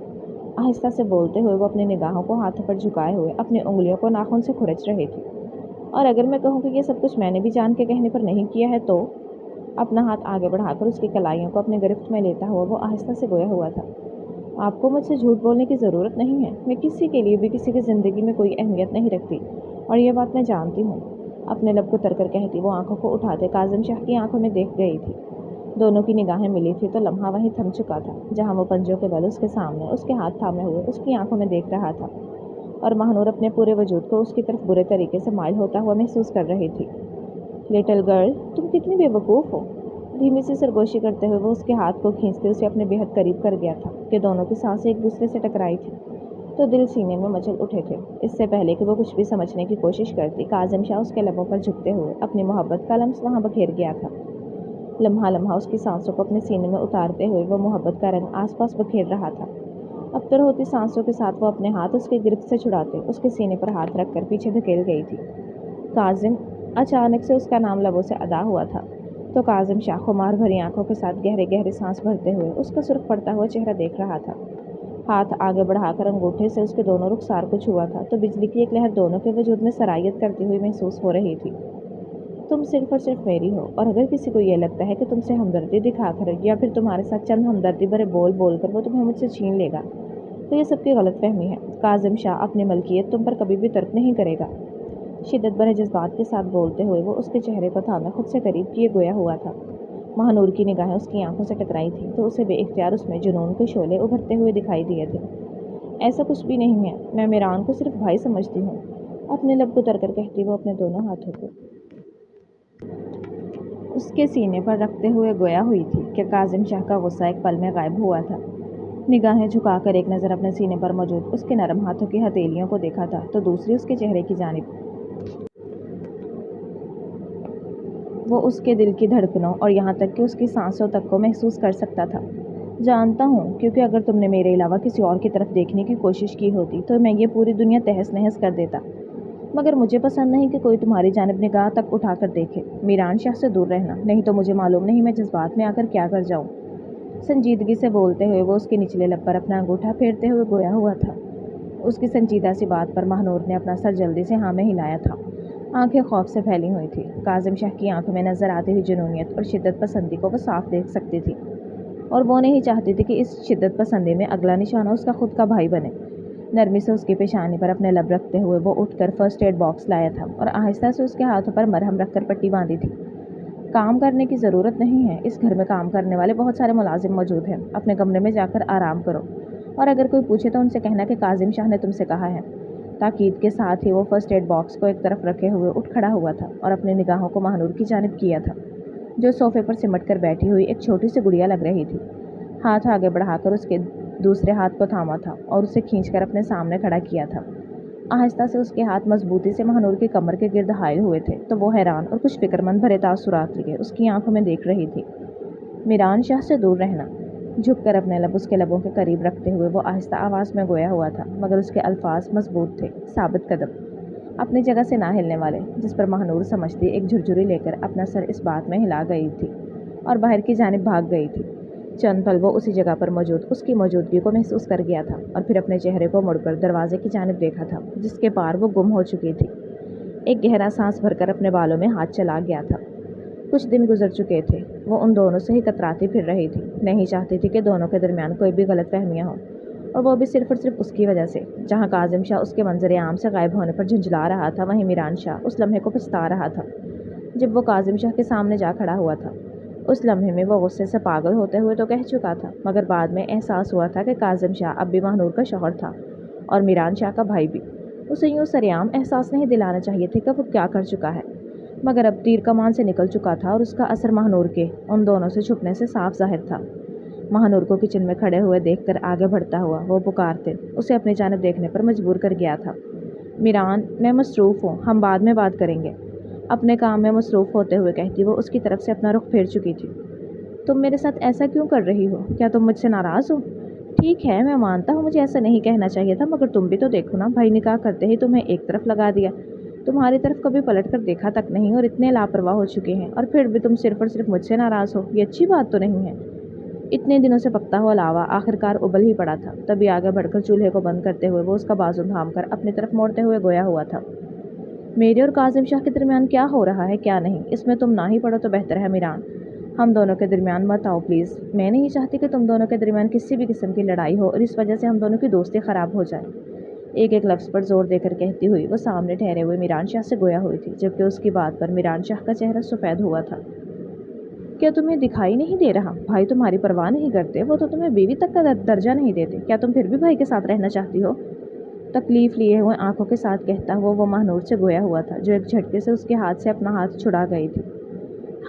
आहिस्ता से बोलते हुए वो अपनी निगाहों को हाथों पर झुकाए हुए अपनी उंगलियों को नाखून से खुरच रही थी। और अगर मैं कहूँ कि ये सब कुछ मैंने भी जान के कहने पर नहीं किया है तो? अपना हाथ आगे बढ़ाकर उसकी कलाइयों को अपने गिरफ्त में लेता हुआ वो आहिस्ता से गोया हुआ था। आपको मुझसे झूठ बोलने की ज़रूरत नहीं है। मैं किसी के लिए भी किसी की ज़िंदगी में कोई अहमियत नहीं रखती और ये बात मैं जानती हूँ। अपने लब को तरकर कहती वो आंखों को उठाते काजिम शाह की आंखों में देख गई थी। दोनों की निगाहें मिली थी तो लम्हा वहीं थम चुका था जहाँ वो पंजों के बल उसके सामने उसके हाथ थामे हुए उसकी आंखों में देख रहा था और महानूर अपने पूरे वजूद को उसकी तरफ बुरे तरीके से माइल होता हुआ महसूस कर रही थी। लिटिल गर्ल, तुम कितनी बेवकूफ़ हो। धीमी सी सरगोशी करते हुए वो उसके हाथ को खींचते उसे अपने बेहद करीब कर गया था कि दोनों की सांसें एक दूसरे से टकराई थी तो दिल सीने में मचल उठे थे। इससे पहले कि वो कुछ भी समझने की कोशिश करती काजिम शाह उसके लबों पर झुकते हुए अपनी मोहब्बत का लम्स वहाँ बखेर गया था। लम्हा लम्हा उसकी सांसों को अपने सीने में उतारते हुए वो मोहब्बत का रंग आसपास बखेर रहा था। अब तर होती सांसों के साथ वो अपने हाथ उसके गिरफ्त से छुड़ाते उसके सीने पर हाथ रखकर पीछे धकेल गई थी। काजिम, अचानक से उसका नाम लबों से अदा हुआ था तो काजिम शाह खुमार भरी आंखों के साथ गहरे गहरे सांस भरते हुए उसका सुर्ख पड़ता हुआ चेहरा देख रहा था। हाथ आगे बढ़ाकर अंगूठे से उसके दोनों रुखसार को छुआ था तो बिजली की एक लहर दोनों के वजूद में सरायत करती हुई महसूस हो रही थी। तुम सिर्फ और सिर्फ मेरी हो और अगर किसी को यह लगता है कि तुमसे हमदर्दी दिखाकर या फिर तुम्हारे साथ चंद हमदर्दी भरे बोल बोलकर वो तुम्हें मुझसे छीन लेगा तो ये सबकी गलतफहमी है। काजिम शाह अपनी मलकियत तुम पर कभी भी तर्क नहीं करेगा। शिद्दत भरे जज्बात के साथ बोलते हुए वो उसके चेहरे को थामे खुद से करीब किए गोया हुआ था। महानूर की निगाहें उसकी आंखों से टकराई थी तो उसे बेइख्तियार उसमें जुनून के शोले उभरते हुए दिखाई दिए थे। ऐसा कुछ भी नहीं है, मैं मीरान को सिर्फ भाई समझती हूँ। अपने लब को तरकर कहती वो अपने दोनों हाथों को उसके सीने पर रखते हुए गोया हुई थी कि काजिम शाह का गुस्सा एक पल में गायब हुआ था। निगाहें झुकाकर एक नज़र अपने सीने पर मौजूद उसके नरम हाथों की हथेलियों को देखा था तो दूसरी उसके चेहरे की जानिब। वो उसके दिल की धड़कनों और यहाँ तक कि उसकी सांसों तक को महसूस कर सकता था। जानता हूँ, क्योंकि अगर तुमने मेरे अलावा किसी और की तरफ देखने की कोशिश की होती तो मैं ये पूरी दुनिया तहस नहस कर देता। मगर मुझे पसंद नहीं कि कोई तुम्हारी जानिब निगाह तक उठाकर देखे। मीरान शाह से दूर रहना, नहीं तो मुझे मालूम नहीं मैं जज्बात में आकर क्या कर जाऊँ। संजीदगी से बोलते हुए वो उसके निचले लब पर अपना अंगूठा फेरते हुए गोया हुआ था। उसकी संजीदा सी बात पर महानूर ने अपना सर जल्दी से हाँ में हिलाया था। आंखें खौफ से फैली हुई थी। काजिम शाह की आंखों में नजर आती हुई जुनूनियत और शिद्दत पसंदी को वो साफ देख सकती थी और वो नहीं चाहती थी कि इस शिद्दत पसंदी में अगला निशाना उसका खुद का भाई बने। नरमी से उसकी पेशानी पर अपने लब रखते हुए वो उठकर फर्स्ट एड बॉक्स लाया था और आहिस्ता से उसके हाथों पर मरहम रखकर पट्टी बांधी थी। काम करने की ज़रूरत नहीं है, इस घर में काम करने वाले बहुत सारे मुलाजिम मौजूद हैं। अपने कमरे में जाकर आराम करो और अगर कोई पूछे तो उनसे कहना कि काजिम शाह ने तुमसे कहा है। ताकीद के साथ ही वो फर्स्ट एड बॉक्स को एक तरफ रखे हुए उठ खड़ा हुआ था और अपनी निगाहों को महानूर की जानिब किया था जो सोफे पर सिमट कर बैठी हुई एक छोटी सी गुड़िया लग रही थी। हाथ आगे बढ़ाकर उसके दूसरे हाथ को थामा था और उसे खींचकर अपने सामने खड़ा किया था। आहिस्ता से उसके हाथ मजबूती से महानूर की कमर के गिर्द हायल हुए थे तो वो हैरान और कुछ फिक्रमंद भरे तासुरात लिए उसकी आंखों में देख रही थी। मीरान शाह से दूर रहना, झुककर अपने लब उसके लबों के करीब रखते हुए वो आहिस्ता आवाज़ में गोया हुआ था मगर उसके अल्फाज मजबूत थे, साबित कदम, अपनी जगह से ना हिलने वाले, जिस पर महानूर समझती एक झुरझुरी लेकर अपना सर इस बात में हिला गई थी और बाहर की जानिब भाग गई थी। चंद पल वो उसी जगह पर मौजूद उसकी मौजूदगी को महसूस कर गया था और फिर अपने चेहरे को मुड़कर दरवाजे की जानिब देखा था जिसके पार वो गुम हो चुकी थी। एक गहरा सांस भरकर अपने बालों में हाथ चला गया था। कुछ दिन गुजर चुके थे, वो उन दोनों से ही कतराती फिर रही थी। नहीं चाहती थी कि दोनों के दरमियान कोई भी गलतफहमियां हों और वो भी सिर्फ और सिर्फ उसकी वजह से। जहाँ काजिम शाह उसके मंजर आम से गायब होने पर झुंझला रहा था वहीं मीरान शाह उस लम्हे को पछता रहा था जब वो काजिम शाह के सामने जा खड़ा हुआ था। उस लम्हे में वो गुस्से से पागल होते हुए तो कह चुका था मगर बाद में एहसास हुआ था कि काजिम शाह अब भी महानूर का शौहर था और मीरान शाह का भाई भी। उसे यूँ सरेआम एहसास नहीं दिलाना चाहिए थे कि वो क्या कर चुका है, मगर अब तीर कमान से निकल चुका था और उसका असर महानूर के उन दोनों से छुपने से साफ जाहिर था। महानूर को किचन में खड़े हुए देखकर आगे बढ़ता हुआ वो पुकारते उसे अपनी जानिब देखने पर मजबूर कर गया था। मीरान, मैं मसरूफ़ हूँ, हम बाद में बात करेंगे। अपने काम में मसरूफ़ होते हुए कहती वो उसकी तरफ से अपना रुख फेर चुकी थी। तुम मेरे साथ ऐसा क्यों कर रही हो? क्या तुम मुझसे नाराज़ हो? ٹھیک ہے میں مانتا ہوں مجھے ایسا نہیں کہنا چاہیے تھا، مگر تم بھی تو دیکھو نا، بھائی نکاح کرتے ہی تمہیں ایک طرف لگا دیا، تمہاری طرف کبھی پلٹ کر دیکھا تک نہیں، اور اتنے لاپرواہ ہو چکے ہیں، اور پھر بھی تم صرف اور صرف مجھ سے ناراض ہو، یہ اچھی بات تو نہیں ہے۔ اتنے دنوں سے پکتا ہوا لاوا آخرکار ابل ہی پڑا تھا، تبھی آگے بڑھ کر چولہے کو بند کرتے ہوئے وہ اس کا بازو تھام کر اپنی طرف موڑتے ہوئے گویا ہوا تھا۔ میرے اور کاظم شاہ کے درمیان کیا ہو رہا ہے کیا نہیں، اس میں تم نہ ہی پڑھو تو بہتر ہے میران، ہم دونوں کے درمیان مت آؤ پلیز، میں نہیں چاہتی کہ تم دونوں کے درمیان کسی بھی قسم کی لڑائی ہو اور اس وجہ سے ہم دونوں کی دوستی خراب ہو جائے۔ ایک ایک لفظ پر زور دے کر کہتی ہوئی وہ سامنے ٹھہرے ہوئے میران شاہ سے گویا ہوئی تھی، جبکہ اس کی بات پر میران شاہ کا چہرہ سفید ہوا تھا۔ کیا تمہیں دکھائی نہیں دے رہا؟ بھائی تمہاری پرواہ نہیں کرتے، وہ تو تمہیں بیوی تک کا درجہ نہیں دیتے، کیا تم پھر بھی بھائی کے ساتھ رہنا چاہتی ہو؟ تکلیف لیے ہوئے آنکھوں کے ساتھ کہتا ہوا وہ مہنور سے گویا ہوا تھا، جو ایک جھٹکے سے اس کے ہاتھ سے اپنا ہاتھ چھڑا گئی تھی۔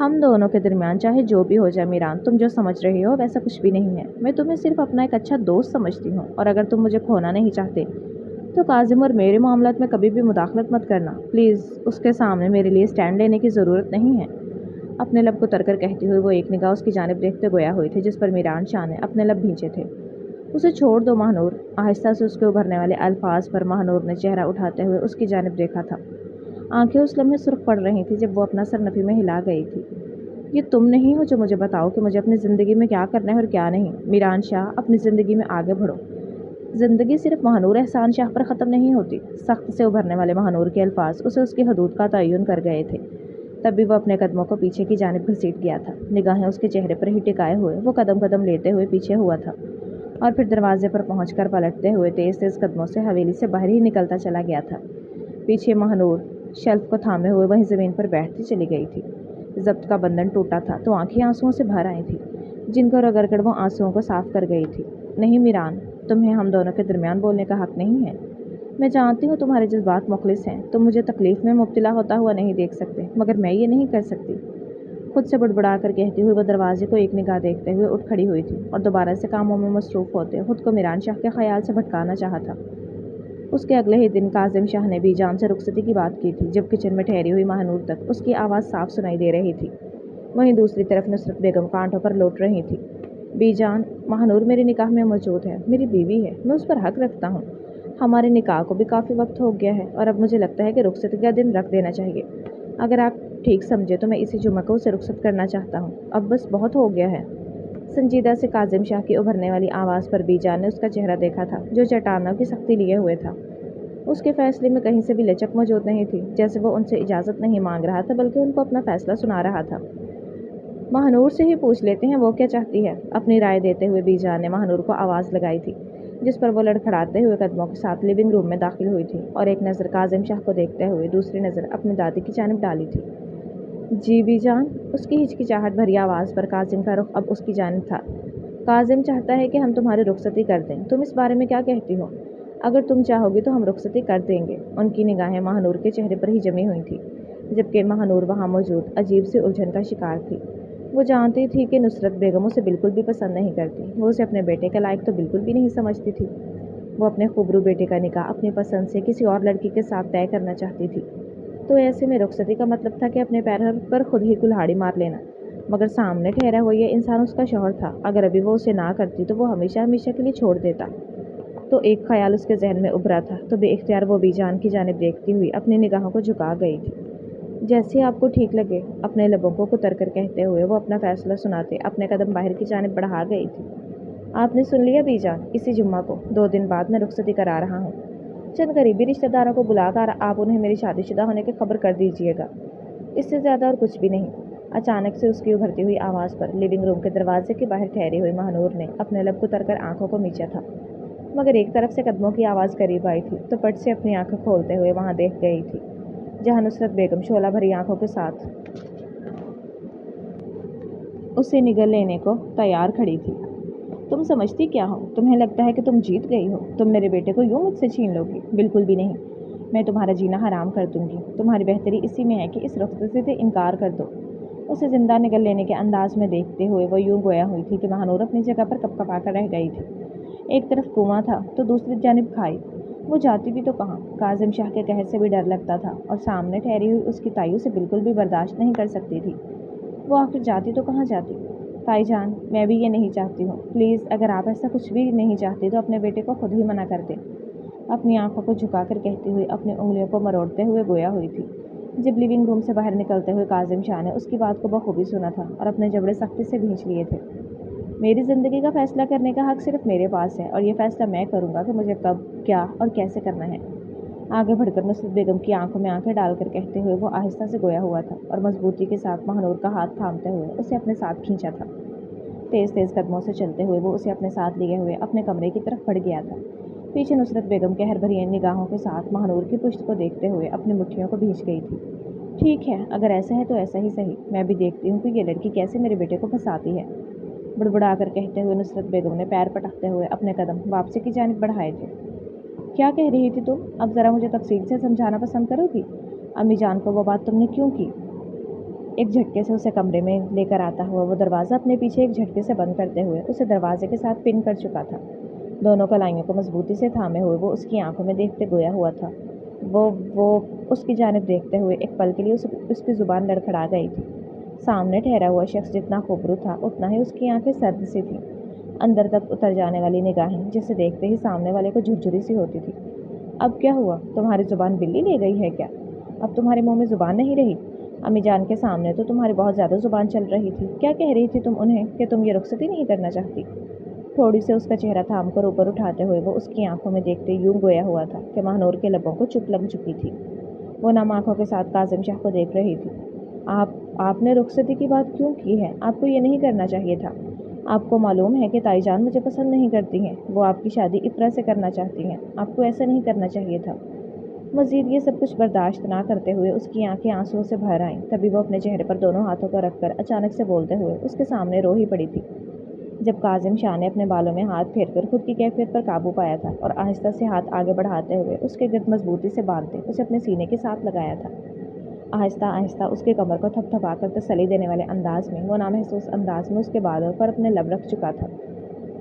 ہم دونوں کے درمیان چاہے جو بھی ہو جائے میران، تم جو سمجھ رہی ہو ویسا کچھ بھی نہیں ہے، میں تمہیں صرف اپنا ایک اچھا دوست سمجھتی ہوں، اور اگر تم مجھے کھونا نہیں چاہتے تو کاظم اور میرے معاملات میں کبھی بھی مداخلت مت کرنا پلیز، اس کے سامنے میرے لیے سٹینڈ لینے کی ضرورت نہیں ہے۔ اپنے لب کو تر کر کہتی ہوئی وہ ایک نگاہ اس کی جانب دیکھتے گویا ہوئی تھی، جس پر میران شاہ نے اپنے لب بھینچے تھے۔ اسے چھوڑ دو مہنور، آہستہ سے اس کے ابھرنے والے الفاظ پر مہنور نے چہرہ اٹھاتے ہوئے اس کی جانب دیکھا تھا۔ آنکھیں اس لمحے سرخ پڑ رہی تھی جب وہ اپنا سر نفی میں ہلا گئی تھی۔ یہ تم نہیں ہو جو مجھے بتاؤ کہ مجھے اپنی زندگی میں کیا کرنا ہے اور کیا نہیں، میران شاہ اپنی زندگی میں آگے بڑھو۔ زندگی صرف مہنور احسان شاہ پر ختم نہیں ہوتی۔ سخت سے ابھرنے والے مہنور کے الفاظ اسے اس کی حدود کا تعین کر گئے تھے، تب بھی وہ اپنے قدموں کو پیچھے کی جانب گھسیٹ گیا تھا، نگاہیں اس کے چہرے پر ہی ٹکائے ہوئے وہ قدم قدم لیتے ہوئے پیچھے ہوا تھا، اور پھر دروازے پر پہنچ کر پلٹتے ہوئے تیز تیز قدموں سے حویلی سے باہر ہی نکلتا چلا گیا تھا۔ پیچھے مہنور شیلف کو تھامے ہوئے وہیں زمین پر بیٹھتی چلی گئی تھی۔ ضبط کا بندھن ٹوٹا تھا تو آنکھیں آنسوؤں سے بھر آئی تھیں، جن کو رگڑ کر وہ آنسوؤں کو صاف کر گئی تھی۔ نہیں میران، تمہیں ہم دونوں کے درمیان بولنے کا حق نہیں ہے۔ میں جانتی ہوں تمہارے جذبات مخلص ہیں، تم مجھے تکلیف میں مبتلا ہوتا ہوا نہیں دیکھ سکتے، مگر میں یہ نہیں کر سکتی۔ خود سے بڑبڑا کر کہتی ہوئی وہ دروازے کو ایک نگاہ دیکھتے ہوئے اٹھ کھڑی ہوئی تھی، اور دوبارہ سے کاموں میں مصروف ہوتے خود کو میران شاہ کے خیال سے بھٹکانا چاہا تھا۔ اس کے اگلے ہی دن کاظم شاہ نے بی جان سے رخصتی کی بات کی تھی، جب کچن میں ٹھہری ہوئی مہنور تک اس کی آواز صاف سنائی دے رہی تھی۔ وہیں دوسری طرف نصرت بیگم کانٹوں پر لوٹ رہی تھی۔ بی جان، مہنور میرے نکاح میں موجود ہے، میری بیوی ہے، میں اس پر حق رکھتا ہوں، ہمارے نکاح کو بھی کافی وقت ہو گیا ہے، اور اب مجھے لگتا ہے کہ رخصتی کا دن رکھ دینا چاہیے۔ اگر آپ ٹھیک سمجھے تو میں اسی جمعہ کو اسے رخصت کرنا چاہتا ہوں، اب بس بہت ہو گیا ہے۔ سنجیدہ سے کاظم شاہ کی ابھرنے والی آواز پر بی جان نے اس کا چہرہ دیکھا تھا، جو چٹانوں کی سختی لیے ہوئے تھا۔ اس کے فیصلے میں کہیں سے بھی لچک موجود نہیں تھی، جیسے وہ ان سے اجازت نہیں مانگ رہا تھا بلکہ ان کو اپنا فیصلہ سنا رہا تھا۔ مہنور سے ہی پوچھ لیتے ہیں وہ کیا چاہتی ہے، اپنی رائے دیتے ہوئے بی جان نے مہنور کو آواز لگائی تھی، جس پر وہ لڑکھڑاتے ہوئے قدموں کے ساتھ لیونگ روم میں داخل ہوئی تھی، اور ایک نظر کاظم شاہ کو دیکھتے ہوئے دوسری نظر اپنی دادی کی جانب ڈالی تھی۔ جی بی جان، اس کی ہچکچاہٹ بھری آواز پر کاظم کا رخ اب اس کی جانب تھا۔ کاظم چاہتا ہے کہ ہم تمہاری رخصتی کر دیں، تم اس بارے میں کیا کہتی ہو؟ اگر تم چاہو گی تو ہم رخصتی کر دیں گے۔ ان کی نگاہیں مہنور کے چہرے پر ہی جمی ہوئی تھیں، جبکہ مہنور وہاں موجود عجیب سی الجھن کا شکار تھی۔ وہ جانتی تھی کہ نصرت بیگم اسے بالکل بھی پسند نہیں کرتی، وہ اسے اپنے بیٹے کے لائق تو بالکل بھی نہیں سمجھتی تھی۔ وہ اپنے خوبرو بیٹے کا نکاح اپنی پسند سے کسی اور لڑکی کے ساتھ طے کرنا چاہتی تھی، تو ایسے میں رخصتی کا مطلب تھا کہ اپنے پیروں پر خود ہی کلہاڑی مار لینا، مگر سامنے ٹھہرا ہوا یہ انسان اس کا شوہر تھا، اگر ابھی وہ اسے نہ کرتی تو وہ ہمیشہ ہمیشہ کے لیے چھوڑ دیتا۔ تو ایک خیال اس کے ذہن میں ابھرا تھا، تو بے اختیار وہ بی جان کی جانب دیکھتی ہوئی اپنی نگاہوں کو جھکا گئی تھی۔ جیسے آپ کو ٹھیک لگے، اپنے لبوں کو کتر کر کہتے ہوئے وہ اپنا فیصلہ سناتے اپنے قدم باہر کی جانب بڑھا گئی تھی۔ آپ نے سن لیا بی جان، اسی جمعہ کو 2 دن بعد میں رخصتی کرا رہا ہوں۔ چند قریبی رشتہ داروں کو بلا کر آپ انہیں میری شادی شدہ ہونے کی خبر کر دیجیے گا، اس سے زیادہ اور کچھ بھی نہیں۔ اچانک سے اس کی ابھرتی ہوئی آواز پر لیونگ روم کے دروازے کے باہر ٹھہری ہوئی مہنور نے اپنے لب کو تر کر آنکھوں کو میچا تھا، مگر ایک طرف سے قدموں کی آواز قریب آئی تھی تو پٹ سے اپنی آنکھیں کھولتے ہوئے وہاں دیکھ گئی تھی، جہاں نصرت بیگم شعلہ بھری آنکھوں کے ساتھ اسے نگل لینے کو تیار کھڑی تھی۔ تم سمجھتی کیا ہو؟ تمہیں لگتا ہے کہ تم جیت گئی ہو؟ تم میرے بیٹے کو یوں مجھ سے چھین لو گی؟ بالکل بھی نہیں، میں تمہارا جینا حرام کر دوں گی۔ تمہاری بہتری اسی میں ہے کہ اس رخصتی سے انکار کر دو۔ اسے زندہ نگل لینے کے انداز میں دیکھتے ہوئے وہ یوں گویا ہوئی تھی کہ مہنور اپنی جگہ پر کپ کپا کر رہ گئی تھی۔ ایک طرف کنواں تھا تو دوسری جانب کھائی، وہ جاتی بھی تو کہاں؟ کاظم شاہ کے قہر سے بھی ڈر لگتا تھا، اور سامنے ٹھہری ہوئی اس کی تائیوں سے بالکل بھی برداشت نہیں کر سکتی تھی۔ وہ آخر جاتی تو کہاں جاتی؟ ताई जान, मैं भी ये नहीं चाहती हूँ। प्लीज़ अगर आप ऐसा कुछ भी नहीं चाहती तो अपने बेटे को खुद ही मना कर दें। अपनी आंखों को झुकाकर कहती हुई अपनी उंगलियों को मरोड़ते हुए गोया हुई थी। जब लिविंग रूम से बाहर निकलते हुए काजिम शाह ने उसकी बात को बखूबी सुना था और अपने जबड़े सख्ती से भींच लिए थे। मेरी ज़िंदगी का फ़ैसला करने का हक सिर्फ मेरे पास है और ये फ़ैसला मैं करूँगा कि मुझे कब, क्या और कैसे करना है। आगे बढ़कर नुसरत बेगम की आंखों में आंखें डालकर कहते हुए वो आहिस्ता से गोया हुआ था और मजबूती के साथ महानूर का हाथ थामते हुए उसे अपने साथ खींचा था। तेज़ तेज़ कदमों से चलते हुए वो उसे अपने साथ लिए हुए अपने कमरे की तरफ बढ़ गया था। पीछे नुसरत बेगम कहर भरी निगाहों के साथ महानूर की पुश्त को देखते हुए अपनी मुट्ठियों को भींच गई थी। ठीक है, अगर ऐसा है तो ऐसा ही सही। मैं भी देखती हूँ कि ये लड़की कैसे मेरे बेटे को फंसाती है। बुड़बुड़ा कर कहते हुए नुसरत बेगम ने पैर पटकते हुए अपने कदम वापसी की जानिब बढ़ाए थे। क्या कह रही थी तुम? अब ज़रा मुझे तफसील से समझाना पसंद करोगी? अम्मी जान को वो बात तुमने क्यों की? एक झटके से उसे कमरे में लेकर आता हुआ वो दरवाज़ा अपने पीछे एक झटके से बंद करते हुए उसे दरवाजे के साथ पिन कर चुका था। दोनों कलाइयों को मजबूती से थामे हुए वो उसकी आंखों में देखते गोया हुआ था। वो उसकी जानिब देखते हुए एक पल के लिए उसकी ज़ुबान लड़खड़ा गई थी। सामने ठहरा हुआ शख्स जितना खूबरू था उतना ही उसकी आंखें सर्द सी थीं। अंदर तक उतर जाने वाली निगाहें जिसे देखते ही सामने वाले को झुरझुरी सी होती थी। अब क्या हुआ? तुम्हारी ज़ुबान बिल्ली ले गई है क्या? अब तुम्हारे मुंह में ज़ुबान नहीं रही? अम्मी जान के सामने तो तुम्हारी बहुत ज़्यादा ज़ुबान चल रही थी। क्या कह रही थी तुम उन्हें कि तुम ये रुखसती नहीं करना चाहती? थोड़ी से उसका चेहरा थाम कर ऊपर उठाते हुए वो उसकी आंखों में देखते यूं गोया हुआ था कि महानूर के लबों को चुप लग चुकी थी। वो नम आंखों के साथ काजिम शाह को देख रही थी। आपने रुखसती की बात क्यों की है? आपको ये नहीं करना चाहिए था। आपको मालूम है कि ताई जान मुझे पसंद नहीं करती हैं। वो आपकी शादी इकरा से करना चाहती हैं। आपको ऐसा नहीं करना चाहिए था। मज़ीद ये सब कुछ बर्दाश्त ना करते हुए उसकी आंखें आंसुओं से भर आईं। तभी वो अपने चेहरे पर दोनों हाथों को रखकर अचानक से बोलते हुए उसके सामने रो ही पड़ी थी। जब काजिम शाह ने अपने बालों में हाथ फेरकर खुद की कैफियत पर काबू पाया था और आहिस्ता से हाथ आगे बढ़ाते हुए उसके गिर्द मजबूती से बांधते उसे अपने सीने के साथ लगाया था। आहिस्ता आहिस्ता उसके कमर को थपथपाकर तसल्ली देने वाले अंदाज में वो नामहसूस अंदाज में उसके बालों पर अपने लब रख चुका था।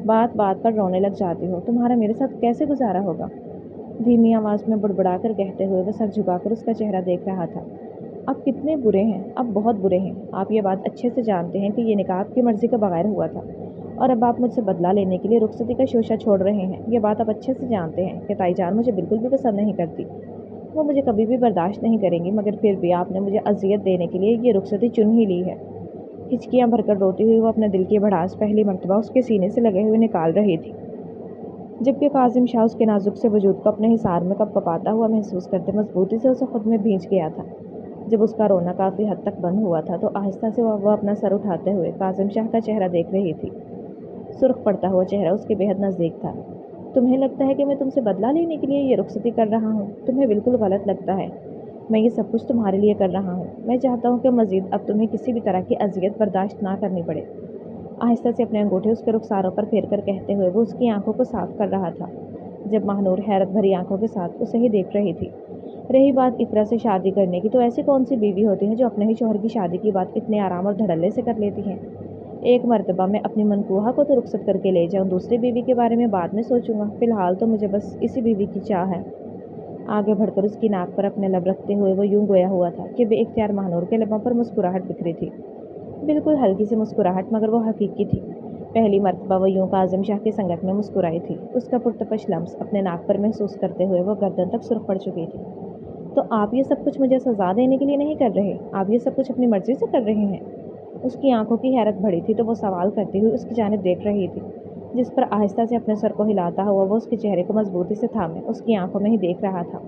बात बात पर रोने लग जाती हो। तुम्हारा मेरे साथ कैसे गुजारा होगा? धीमी आवाज़ में बुड़बुड़ाकर कहते हुए वह सर झुकाकर उसका चेहरा देख रहा था। आप कितने बुरे हैं, आप बहुत बुरे हैं। आप ये बात अच्छे से जानते हैं कि ये निकाह आपकी मर्ज़ी के बगैर हुआ था और अब आप मुझसे बदला लेने के लिए रुखसती का शोशा छोड़ रहे हैं। ये बात आप अच्छे से जानते हैं कि ताई जान मुझे बिल्कुल भी पसंद नहीं करती। वो मुझे कभी भी बर्दाश्त नहीं करेंगी, मगर फिर भी आपने मुझे अजियत देने के लिए ये रुखसती चुन ही ली है। हिचकियाँ भरकर रोती हुई वो अपने दिल की भड़ास पहली मर्तबा उसके सीने से लगे हुए निकाल रही थी, जबकि काजिम शाह उसके नाजुक से वजूद को अपने हिसार में कपकपाता हुआ महसूस करते मजबूती से उसे खुद में भींच गया था। जब उसका रोना काफ़ी हद तक बंद हुआ था तो आहिस्ता से वह अपना सर उठाते हुए काजिम शाह का चेहरा देख रही थी। सुर्ख पड़ता हुआ चेहरा उसके बेहद नज़दीक था। तुम्हें लगता है कि मैं तुमसे बदला लेने के लिए ये रुखसती कर रहा हूँ? तुम्हें बिल्कुल गलत लगता है। मैं ये सब कुछ तुम्हारे लिए कर रहा हूँ। मैं चाहता हूँ कि मज़ीद अब तुम्हें किसी भी तरह की अजियत बर्दाश्त ना करनी पड़े। आहिस्ता से अपने अंगूठे उसके रुखसारों पर फेर कर कहते हुए वो उसकी आंखों को साफ कर रहा था, जब महानूर हैरत भरी आंखों के साथ उसे ही देख रही थी। रही बात इकरा से शादी करने की, तो ऐसी कौन सी बीवी होती है जो अपने ही शौहर की शादी की बात इतने आराम और धड़ल्ले से कर लेती हैं? एक मर्तबा मैं अपनी मनकूहा को तो रुखसत करके ले जाऊं, दूसरी बीवी के बारे में बाद में सोचूंगा। फिलहाल तो मुझे बस इसी बीवी की चाह है। आगे बढ़कर उसकी नाक पर अपने लब रखते हुए वो यूं गोया हुआ था कि बेइख्तियार महानूर के लबों पर मुस्कुराहट बिखरी थी। बिल्कुल हल्की सी मुस्कुराहट, मगर वो हकीकी थी। पहली मर्तबा वो यूं काजिम शाह की संगत में मुस्कुराई थी। उसका पुरतपश लम्स अपने नाक पर महसूस करते हुए वो गर्दन तक सुर्ख पड़ चुकी थी। तो आप ये सब कुछ मुझे सज़ा देने के लिए नहीं कर रहे, आप ये सब कुछ अपनी मर्ज़ी से कर रहे हैं? उसकी आंखों की हैरत बढ़ी थी तो वो सवाल करती हुई उसकी जानिब देख रही थी, जिस पर आहिस्ता से अपने सर को हिलाता हुआ वो उसके चेहरे को मजबूती से थामे उसकी आंखों में ही देख रहा था।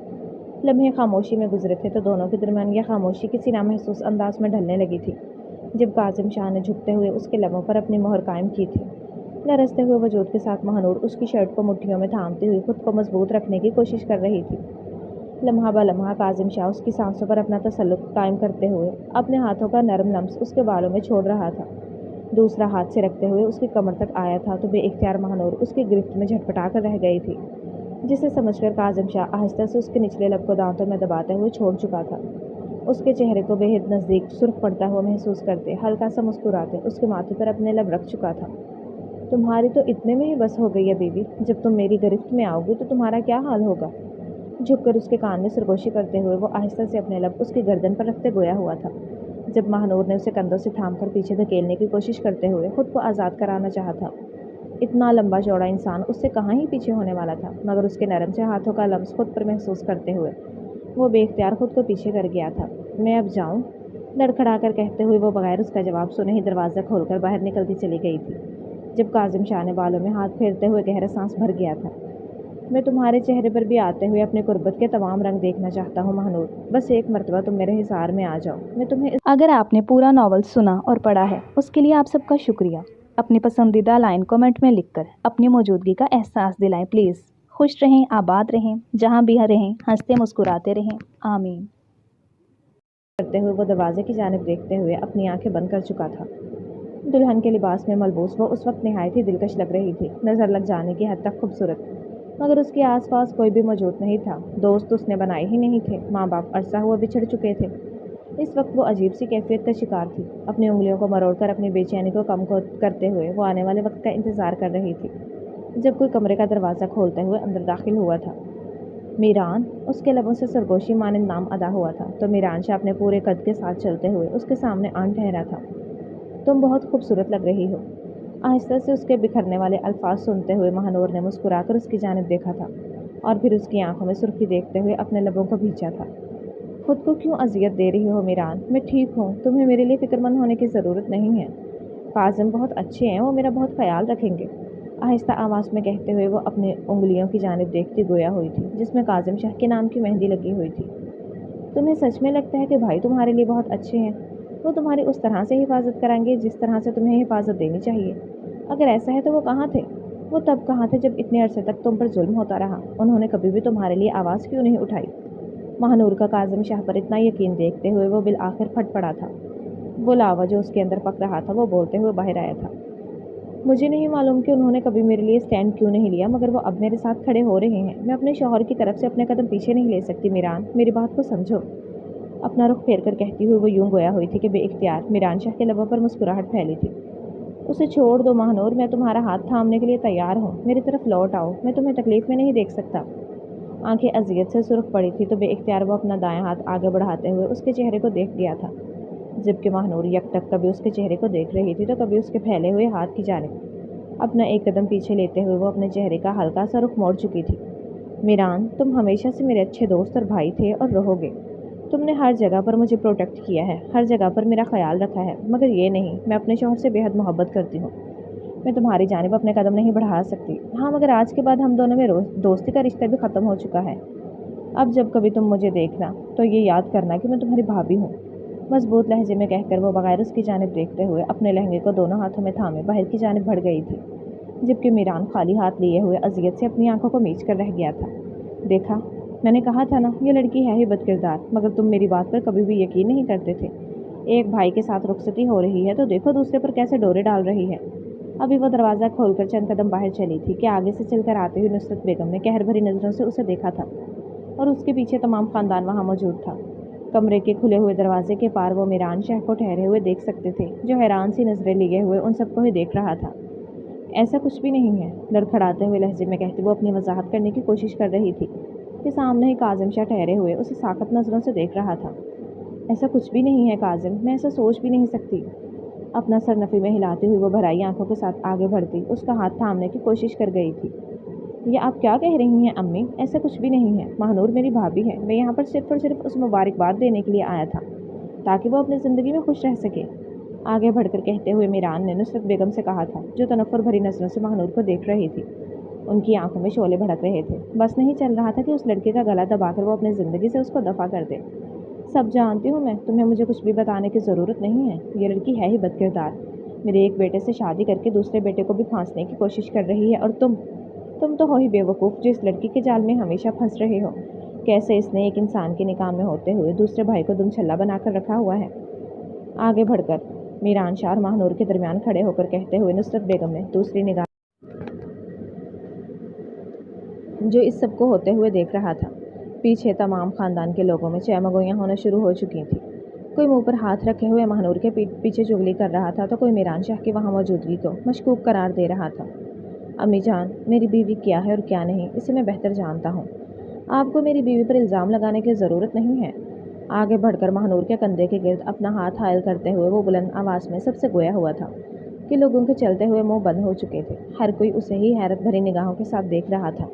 लम्हे खामोशी में गुजरे थे तो दोनों के दरमियान यह खामोशी किसी नामहसूस अंदाज में ढलने लगी थी, जब काजिम शाह ने झुकते हुए उसके लबों पर अपनी मोहर कायम की थी। लरसते हुए वजूद के साथ महानूर उसकी शर्ट को मुट्ठियों में थामती हुई खुद को मजबूत रखने की कोशिश कर रही थी। लम्हा ब लम्हा काजिम शाह उसकी सांसों पर अपना तसल्लुत कायम करते हुए अपने हाथों का नरम लम्स उसके बालों में छोड़ रहा था। दूसरा हाथ से रखते हुए उसकी कमर तक आया था तो बेइख्तियार महानूर उसकी गिरफ्त में झटपटा कर रह गई थी, जिसे समझकर काजिम शाह आहिस्ता से उसके निचले लब को दांतों में दबाते हुए छोड़ चुका था। उसके चेहरे को बेहद नज़दीक सुर्ख पड़ता हुआ महसूस करते हल्का सा मुस्कुराते उसके माथे पर अपने लब रख चुका था। तुम्हारी तो इतने में ही बस हो गई है बीवी, जब तुम मेरी गिरफ्त में आओगी तो तुम्हारा क्या हाल होगा? झुककर उसके कान में सरगोशी करते हुए वो आहिस्ता से अपने लब उसकी गर्दन पर रखते गोया हुआ था, جب مہنور نے اسے کندھوں سے تھام کر پیچھے دھکیلنے کی کوشش کرتے ہوئے خود کو آزاد کرانا چاہا تھا۔ اتنا لمبا چوڑا انسان اس سے کہاں ہی پیچھے ہونے والا تھا، مگر اس کے نرم سے ہاتھوں کا لمس خود پر محسوس کرتے ہوئے وہ بے اختیار خود کو پیچھے کر گیا تھا۔ میں اب جاؤں؟ لڑکھڑا کر کہتے ہوئے وہ بغیر اس کا جواب سنے ہی دروازہ کھول کر باہر نکلتی چلی گئی تھی۔ جب کاظم شاہ نے بالوں میں ہاتھ پھیرتے ہوئے گہرا سانس بھر گیا تھا۔ میں تمہارے چہرے پر بھی آتے ہوئے اپنے قربت کے تمام رنگ دیکھنا چاہتا ہوں مہنور، بس ایک مرتبہ تم میرے حصار میں آ جاؤ، میں تمہیں اگر آپ نے پورا ناول سنا اور پڑھا ہے اس کے لیے آپ سب کا شکریہ۔ اپنی پسندیدہ لائن کمنٹ میں لکھ کر اپنی موجودگی کا احساس دلائیں پلیز۔ خوش رہیں، آباد رہیں، جہاں بھی رہیں، ہنستے مسکراتے رہیں، آمین۔ کرتے ہوئے وہ دروازے کی جانب دیکھتے ہوئے اپنی آنکھیں بند کر چکا تھا۔ دلہن کے لباس میں ملبوس وہ اس وقت نہایت ہی دلکش لگ رہی تھی، نظر لگ جانے کی حد تک خوبصورت، مگر اس کے آس پاس کوئی بھی موجود نہیں تھا۔ دوست اس نے بنائے ہی نہیں تھے، ماں باپ عرصہ ہوا بچھڑ چکے تھے۔ اس وقت وہ عجیب سی کیفیت کا شکار تھی۔ اپنی انگلیوں کو مروڑ کر اپنی بے چینی کو کم کرتے ہوئے وہ آنے والے وقت کا انتظار کر رہی تھی، جب کوئی کمرے کا دروازہ کھولتے ہوئے اندر داخل ہوا تھا۔ میران! اس کے لبوں سے سرگوشی مانند نام ادا ہوا تھا تو میران شاہ اپنے پورے قد کے ساتھ چلتے ہوئے اس کے سامنے آن ٹھہرا تھا۔ تم بہت خوبصورت لگ رہی ہو۔ آہستہ سے اس کے بکھرنے والے الفاظ سنتے ہوئے مہنور نے مسکرا کر اس کی جانب دیکھا تھا اور پھر اس کی آنکھوں میں سرخی دیکھتے ہوئے اپنے لبوں کو بھینچا تھا۔ خود کو کیوں اذیت دے رہی ہو میران؟ میں ٹھیک ہوں، تمہیں میرے لیے فکر مند ہونے کی ضرورت نہیں ہے۔ کاظم بہت اچھے ہیں، وہ میرا بہت خیال رکھیں گے، آہستہ آواز میں کہتے ہوئے وہ اپنی انگلیوں کی جانب دیکھتی گویا ہوئی تھی جس میں کاظم شاہ کے نام کی مہندی لگی ہوئی تھی۔ تمہیں سچ میں لگتا ہے کہ بھائی تمہارے لیے بہت اچھے ہیں؟ وہ تمہاری اس طرح سے حفاظت کریں گے جس طرح سے تمہیں حفاظت دینی چاہیے؟ اگر ایسا ہے تو وہ کہاں تھے؟ وہ تب کہاں تھے جب اتنے عرصے تک تم پر ظلم ہوتا رہا؟ انہوں نے کبھی بھی تمہارے لیے آواز کیوں نہیں اٹھائی؟ مہنور کا کاظم شاہ پر اتنا یقین دیکھتے ہوئے وہ بالآخر پھٹ پڑا تھا۔ وہ لاوا جو اس کے اندر پک رہا تھا وہ بولتے ہوئے باہر آیا تھا۔ مجھے نہیں معلوم کہ انہوں نے کبھی میرے لیے اسٹینڈ کیوں نہیں لیا، مگر وہ اب میرے ساتھ کھڑے ہو رہے ہیں۔ میں اپنے شوہر کی طرف سے اپنے قدم پیچھے نہیں لے سکتی میران، میری بات کو سمجھو۔ اپنا رخ پھیر کر کہتی ہوئی وہ یوں گویا ہوئی تھی کہ بے اختیار میران شاہ کے لبوں پر مسکراہٹ پھیلی تھی۔ اسے چھوڑ دو مہنور، میں تمہارا ہاتھ تھامنے کے لیے تیار ہوں، میری طرف لوٹ آؤ، میں تمہیں تکلیف میں نہیں دیکھ سکتا۔ آنکھیں اذیت سے سرخ پڑی تھی تو بے اختیار وہ اپنا دائیں ہاتھ آگے بڑھاتے ہوئے اس کے چہرے کو دیکھ گیا تھا، جبکہ مہنور یکٹک کبھی اس کے چہرے کو دیکھ رہی تھی تو کبھی اس کے پھیلے ہوئے ہاتھ کی جانب۔ اپنا ایک قدم پیچھے لیتے ہوئے وہ اپنے چہرے کا ہلکا سا رخ موڑ چکی تھی۔ میران، تم ہمیشہ سے میرے اچھے دوست اور بھائی تھے اور رہو گے۔ تم نے ہر جگہ پر مجھے پروٹیکٹ کیا ہے، ہر جگہ پر میرا خیال رکھا ہے، مگر یہ نہیں، میں اپنے شوہر سے بے حد محبت کرتی ہوں، میں تمہاری جانب اپنے قدم نہیں بڑھا سکتی۔ ہاں، مگر آج کے بعد ہم دونوں میں دوستی کا رشتہ بھی ختم ہو چکا ہے۔ اب جب کبھی تم مجھے دیکھنا تو یہ یاد کرنا کہ میں تمہاری بھابھی ہوں۔ مضبوط لہجے میں کہہ کر وہ بغیر اس کی جانب دیکھتے ہوئے اپنے لہنگے کو دونوں ہاتھوں میں تھامے باہر کی جانب بڑھ گئی تھی، جبکہ میران خالی ہاتھ لیے ہوئے اذیت سے اپنی آنکھوں کو میچ کر رہ گیا تھا۔ دیکھا، میں نے کہا تھا نا، یہ لڑکی ہے ہی بد کردار، مگر تم میری بات پر کبھی بھی یقین نہیں کرتے تھے۔ ایک بھائی کے ساتھ رخصتی ہو رہی ہے تو دیکھو دوسرے پر کیسے ڈورے ڈال رہی ہے۔ ابھی وہ دروازہ کھول کر چند قدم باہر چلی تھی کہ آگے سے چل کر آتے ہوئے نصرت بیگم نے قہر بھری نظروں سے اسے دیکھا تھا اور اس کے پیچھے تمام خاندان وہاں موجود تھا۔ کمرے کے کھلے ہوئے دروازے کے پار وہ میران شاہ کو ٹھہرے ہوئے دیکھ سکتے تھے، جو حیران سی نظریں لیے ہوئے ان سب کو ہی دیکھ رہا تھا۔ ایسا کچھ بھی نہیں ہے، لڑکھڑاتے ہوئے لہجے میں کہتی وہ اپنی وضاحت کرنے کی کوشش کر رہی تھی کہ سامنے ہی کاظم شاہ ٹھہرے ہوئے اسے ساخت نظروں سے دیکھ رہا تھا۔ ایسا کچھ بھی نہیں ہے کاظم، میں ایسا سوچ بھی نہیں سکتی۔ اپنا سر نفی میں ہلاتی ہوئی وہ بھرائی آنکھوں کے ساتھ آگے بڑھتی اس کا ہاتھ تھامنے کی کوشش کر گئی تھی۔ یہ آپ کیا کہہ رہی ہیں امی؟ ایسا کچھ بھی نہیں ہے، مہنور میری بھابھی ہے، میں یہاں پر صرف اور صرف اس مبارکباد دینے کے لیے آیا تھا تاکہ وہ اپنی زندگی میں خوش رہ سکے، آگے بڑھ کر کہتے ہوئے میران نے نصرت بیگم سے کہا تھا، جو تنفر بھری نظروں سے مہنور کو دیکھ رہی تھی۔ ان کی آنکھوں میں شعلے بھڑک رہے تھے، بس نہیں چل رہا تھا کہ اس لڑکے کا گلا دبا کر وہ اپنی زندگی سے اس کو دفع کر دے۔ سب جانتی ہوں میں، تمہیں مجھے کچھ بھی بتانے کی ضرورت نہیں ہے، یہ لڑکی ہے ہی بد کردار، میرے ایک بیٹے سے شادی کر کے دوسرے بیٹے کو بھی پھانسنے کی کوشش کر رہی ہے، اور تم تو ہو ہی بے وقوف جو اس لڑکی کے جال میں ہمیشہ پھنس رہے ہو۔ کیسے اس نے ایک انسان کے نکاح میں ہوتے ہوئے دوسرے بھائی کو دم چھلا بنا کر رکھا ہوا ہے۔ آگے بڑھ کر میران شاہ اور مہنور کے درمیان کھڑے ہو کر کہتے ہوئے نصرت بیگم نے دوسری نگاہ جو اس سب کو ہوتے ہوئے دیکھ رہا تھا۔ پیچھے تمام خاندان کے لوگوں میں چہمگوئیاں ہونا شروع ہو چکی تھیں، کوئی منہ پر ہاتھ رکھے ہوئے مہنور کے پیچھے چغلی کر رہا تھا تو کوئی میران شاہ کی وہاں موجودگی کو مشکوک قرار دے رہا تھا۔ امی جان، میری بیوی کیا ہے اور کیا نہیں اسے میں بہتر جانتا ہوں، آپ کو میری بیوی پر الزام لگانے کی ضرورت نہیں ہے۔ आगे बढ़कर महानूर के कंधे के गिर्द अपना हाथ हायल करते हुए वो बुलंद आवाज़ में सबसे गोया हुआ था कि लोगों के चलते हुए मुंह बंद हो चुके थे। हर कोई उसे ही हैरत भरी निगाहों के साथ देख रहा था।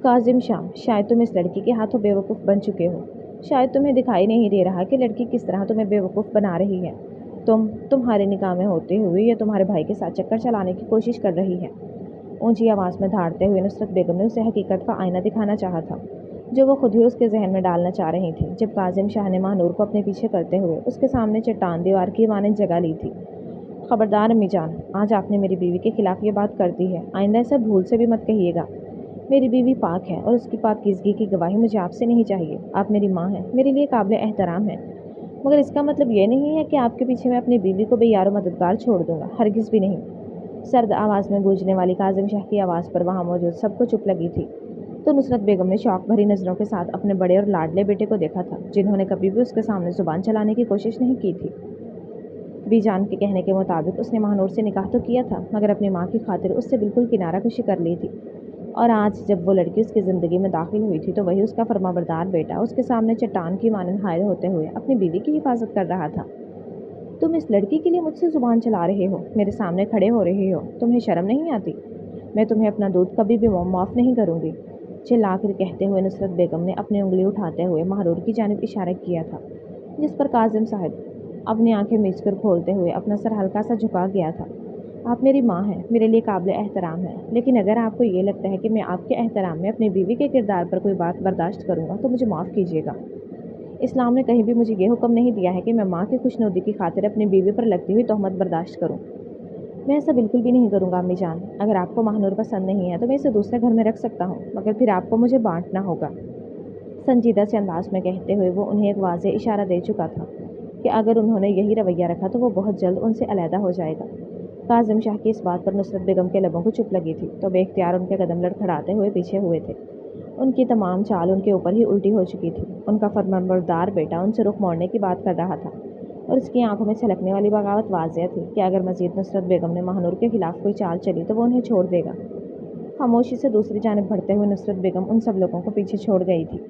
काजिम शाह, शायद तुम इस लड़की के हाथों बेवकूफ़ बन चुके हो। शायद तुम्हें दिखाई नहीं दे रहा कि लड़की किस तरह तुम्हें बेवकूफ़ बना रही है। तुम्हारे निगाह में होते हुए ये तुम्हारे भाई के साथ चक्कर चलाने की कोशिश कर रही है। ऊंची आवाज़ में धाड़ते हुए नुसरत बेगम ने उसे हकीकत का आईना दिखाना चाहा था, जो वो खुद ही उसके जहन में डालना चाह रही थी, जब काजिम शाह ने महानूर को अपने पीछे करते हुए उसके सामने चट्टान दीवार की मानंद जगह ली थी। खबरदार अम्मी जान, आज आपने मेरी बीवी के खिलाफ ये बात कर दी है। आइंदा ऐसा भूल से भी मत कहिएगा। मेरी बीवी पाक है और उसकी पाकीज़गी की गवाही मुझे आपसे नहीं चाहिए। आप मेरी माँ हैं, मेरे लिए काबिल एहतराम हैं, मगर इसका मतलब ये नहीं है कि आपके पीछे मैं अपनी बीवी को बेयारो मददगार छोड़ दूंगा, हरगिज़ भी नहीं। सर्द आवाज़ में गूंजने वाली काजिम शाह की आवाज़ पर वहाँ मौजूद सबको चुप लगी थी, तो नुसरत बेगम ने शौक भरी नज़रों के साथ अपने बड़े और लाडले बेटे को देखा था, जिन्होंने कभी भी उसके सामने ज़ुबान चलाने की कोशिश नहीं की थी। बीजान के कहने के मुताबिक उसने महानूर से निकाह तो किया था, मगर अपनी माँ की खातिर उससे बिल्कुल किनारा कशी कर ली थी। और आज जब वो लड़की उसकी ज़िंदगी में दाखिल हुई थी, तो वही उसका फरमाबरदार बेटा उसके सामने चट्टान की मानंद हायल होते हुए अपनी बीवी की हिफाजत कर रहा था। तुम इस लड़की के लिए मुझसे ज़ुबान चला रहे हो, मेरे सामने खड़े हो रहे हो, तुम्हें शर्म नहीं आती? मैं तुम्हें अपना दूध कभी भी माफ़ नहीं करूँगी। चिल्लाकर कहते हुए नुसरत बेगम ने अपनी उंगली उठाते हुए महानूर की जानिब इशारा किया था, जिस पर काजिम साहब अपनी आंखें मीचकर खोलते हुए अपना सर हल्का सा झुका गया था। आप मेरी माँ हैं, मेरे लिए काबिल एहतराम है, लेकिन अगर आपको ये लगता है कि मैं आपके एहतराम में अपनी बीवी के किरदार पर कोई बात बर्दाश्त करूँगा तो मुझे माफ़ कीजिएगा। इस्लाम ने कहीं भी मुझे ये हुक्म नहीं दिया है कि मैं माँ की खुशनुदी की खातिर अपनी बीवी पर लगती हुई तोहमत बर्दाश्त करूँ। मैं ऐसा बिल्कुल भी नहीं करूँगा अम्मी जान। अगर आपको महानूर पसंद नहीं है तो मैं इसे दूसरे घर में रख सकता हूँ, मगर फिर आपको मुझे बांटना होगा। संजीदा से अंदाज में कहते हुए वो उन्हें एक वाज़ेह इशारा दे चुका था कि अगर उन्होंने यही रवैया रखा तो वो बहुत जल्द उनसे अलहदा हो जाएगा। काजिम शाह की इस बात पर नुसरत बेगम के लबों को चुप लगी थी, तो बेख्तियार उनके कदम लड़खड़ाते हुए पीछे हुए थे। उनकी तमाम चाल उनके ऊपर ही उल्टी हो चुकी थी। उनका फरमाबरदार बेटा उनसे रुख मोड़ने की बात कर रहा था, और उसकी आंखों में छलकने वाली बगावत वाज़ेह थी कि अगर मज़ीद नुसरत बेगम ने महानूर के खिलाफ कोई चाल चली तो वो उन्हें छोड़ देगा। खामोशी से दूसरी जानिब बढ़ते हुए नुसरत बेगम उन सब लोगों को पीछे छोड़ गई थी।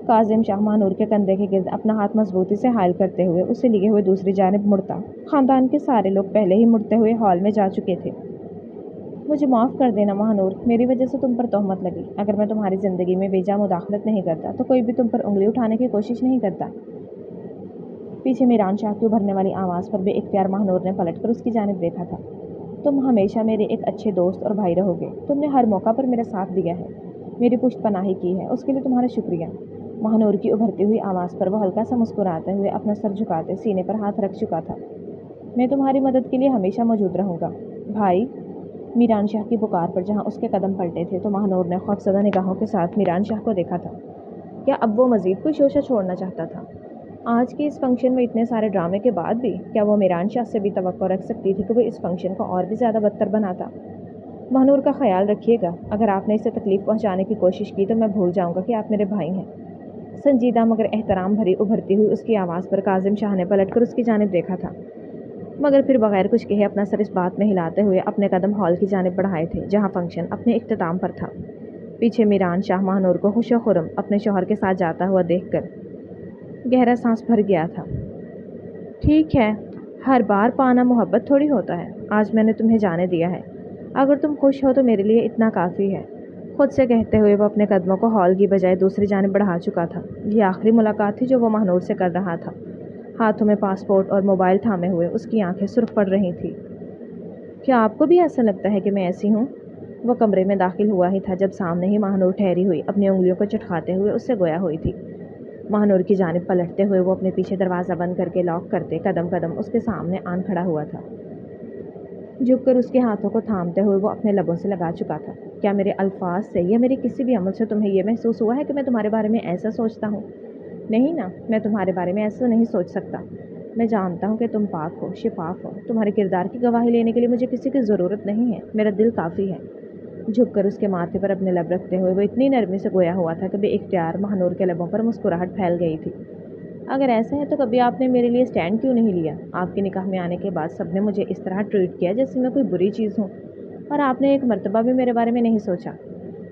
काजिम शाह महानूर के कंधे के गिर्द अपना हाथ मजबूती से हायल करते हुए उसे लिए हुए दूसरी जानिब मुड़ता। ख़ानदान के सारे लोग पहले ही मुड़ते हुए हॉल में जा चुके थे। मुझे माफ़ कर देना महानूर, मेरी वजह से तुम पर तोहमत लगी। अगर मैं तुम्हारी ज़िंदगी में बेजा मुदाखलत नहीं करता तो कोई भी तुम पर उंगली उठाने की कोशिश नहीं करता। पीछे मीरान शाह की उभरने वाली आवाज़ पर बेइख्तियार महानूर ने पलटकर उसकी जानिब देखा था। तुम हमेशा मेरे एक अच्छे दोस्त और भाई रहोगे। तुमने हर मौका पर मेरा साथ दिया है, मेरी पुश्त पनाही की है, उसके लिए तुम्हारा शुक्रिया। महानूर की उभरती हुई आवाज़ पर वो हल्का सा मुस्कुराते हुए अपना सर झुकाते सीने पर हाथ रख चुका था। मैं तुम्हारी मदद के लिए हमेशा मौजूद रहूँगा भाई। मीरान शाह की पुकार पर जहाँ उसके कदम पलटे थे तो महानूर ने खौफज़दा निगाहों के साथ मीरान शाह को देखा था। क्या अब वो मज़ीद कोई शोशा छोड़ना चाहता था? आज के इस फंक्शन में इतने सारे ड्रामे के बाद भी क्या वो मीरान शाह से भी तवक्को रख सकती थी कि वो इस फंक्शन को और भी ज़्यादा बदतर बनाता? महानूर का ख्याल रखिएगा, अगर आपने इसे तकलीफ़ पहुंचाने की कोशिश की तो मैं भूल जाऊंगा कि आप मेरे भाई हैं। संजीदा मगर एहतराम भरी उभरती हुई उसकी आवाज़ पर काजिम शाह ने पलटकर उसकी जानिब देखा था, मगर फिर बगैर कुछ कहे अपना सर इस बात में हिलाते हुए अपने कदम हॉल की जानिब बढ़ाए थे, जहाँ फंक्शन अपने इख्तिताम पर था। पीछे मीरान शाह महानूर को खुश खुरम अपने शौहर के साथ जाता हुआ देखकर गहरा सांस भर गया था। ठीक है, हर बार पाना मोहब्बत थोड़ी होता है। आज मैंने तुम्हें जाने दिया है, अगर तुम खुश हो तो मेरे लिए इतना काफ़ी है। खुद से कहते हुए वो अपने कदमों को हॉल की बजाय दूसरी जानिब बढ़ा चुका था। ये आखिरी मुलाकात थी जो वो महानूर से कर रहा था। हाथों में पासपोर्ट और मोबाइल थामे हुए उसकी आंखें सुर्ख पड़ रही थी। क्या आपको भी ऐसा लगता है कि मैं ऐसी हूँ? वो कमरे में दाखिल हुआ ही था जब सामने ही महानूर ठहरी हुई अपनी उंगलियों को चटखाते हुए उससे गोया हुई थी। महानूर की जानिब पलटते हुए वो अपने पीछे दरवाज़ा बंद करके लॉक करते कदम कदम उसके सामने आन खड़ा हुआ था। झुककर उसके हाथों को थामते हुए वो अपने लबों से लगा चुका था। क्या मेरे अल्फाज से या मेरे किसी भी अमल से तुम्हें यह महसूस हुआ है कि मैं तुम्हारे बारे में ऐसा सोचता हूँ? नहीं ना, मैं तुम्हारे बारे में ऐसा नहीं सोच सकता। मैं जानता हूँ कि तुम पाक हो, शिफाफ हो। तुम्हारे किरदार की गवाही लेने के लिए मुझे किसी की ज़रूरत नहीं है, मेरा दिल काफ़ी है। झुककर उसके माथे पर अपने लब रखते हुए वो इतनी नरमी से गोया हुआ था कि बेइख्तियार महानूर के लबों पर मुस्कुराहट फैल गई थी। अगर ऐसा है तो कभी आपने मेरे लिए स्टैंड क्यों नहीं लिया? आपके निकाह में आने के बाद सबने मुझे इस तरह ट्रीट किया जैसे मैं कोई बुरी चीज़ हूँ, और आपने एक मर्तबा भी मेरे बारे में नहीं सोचा।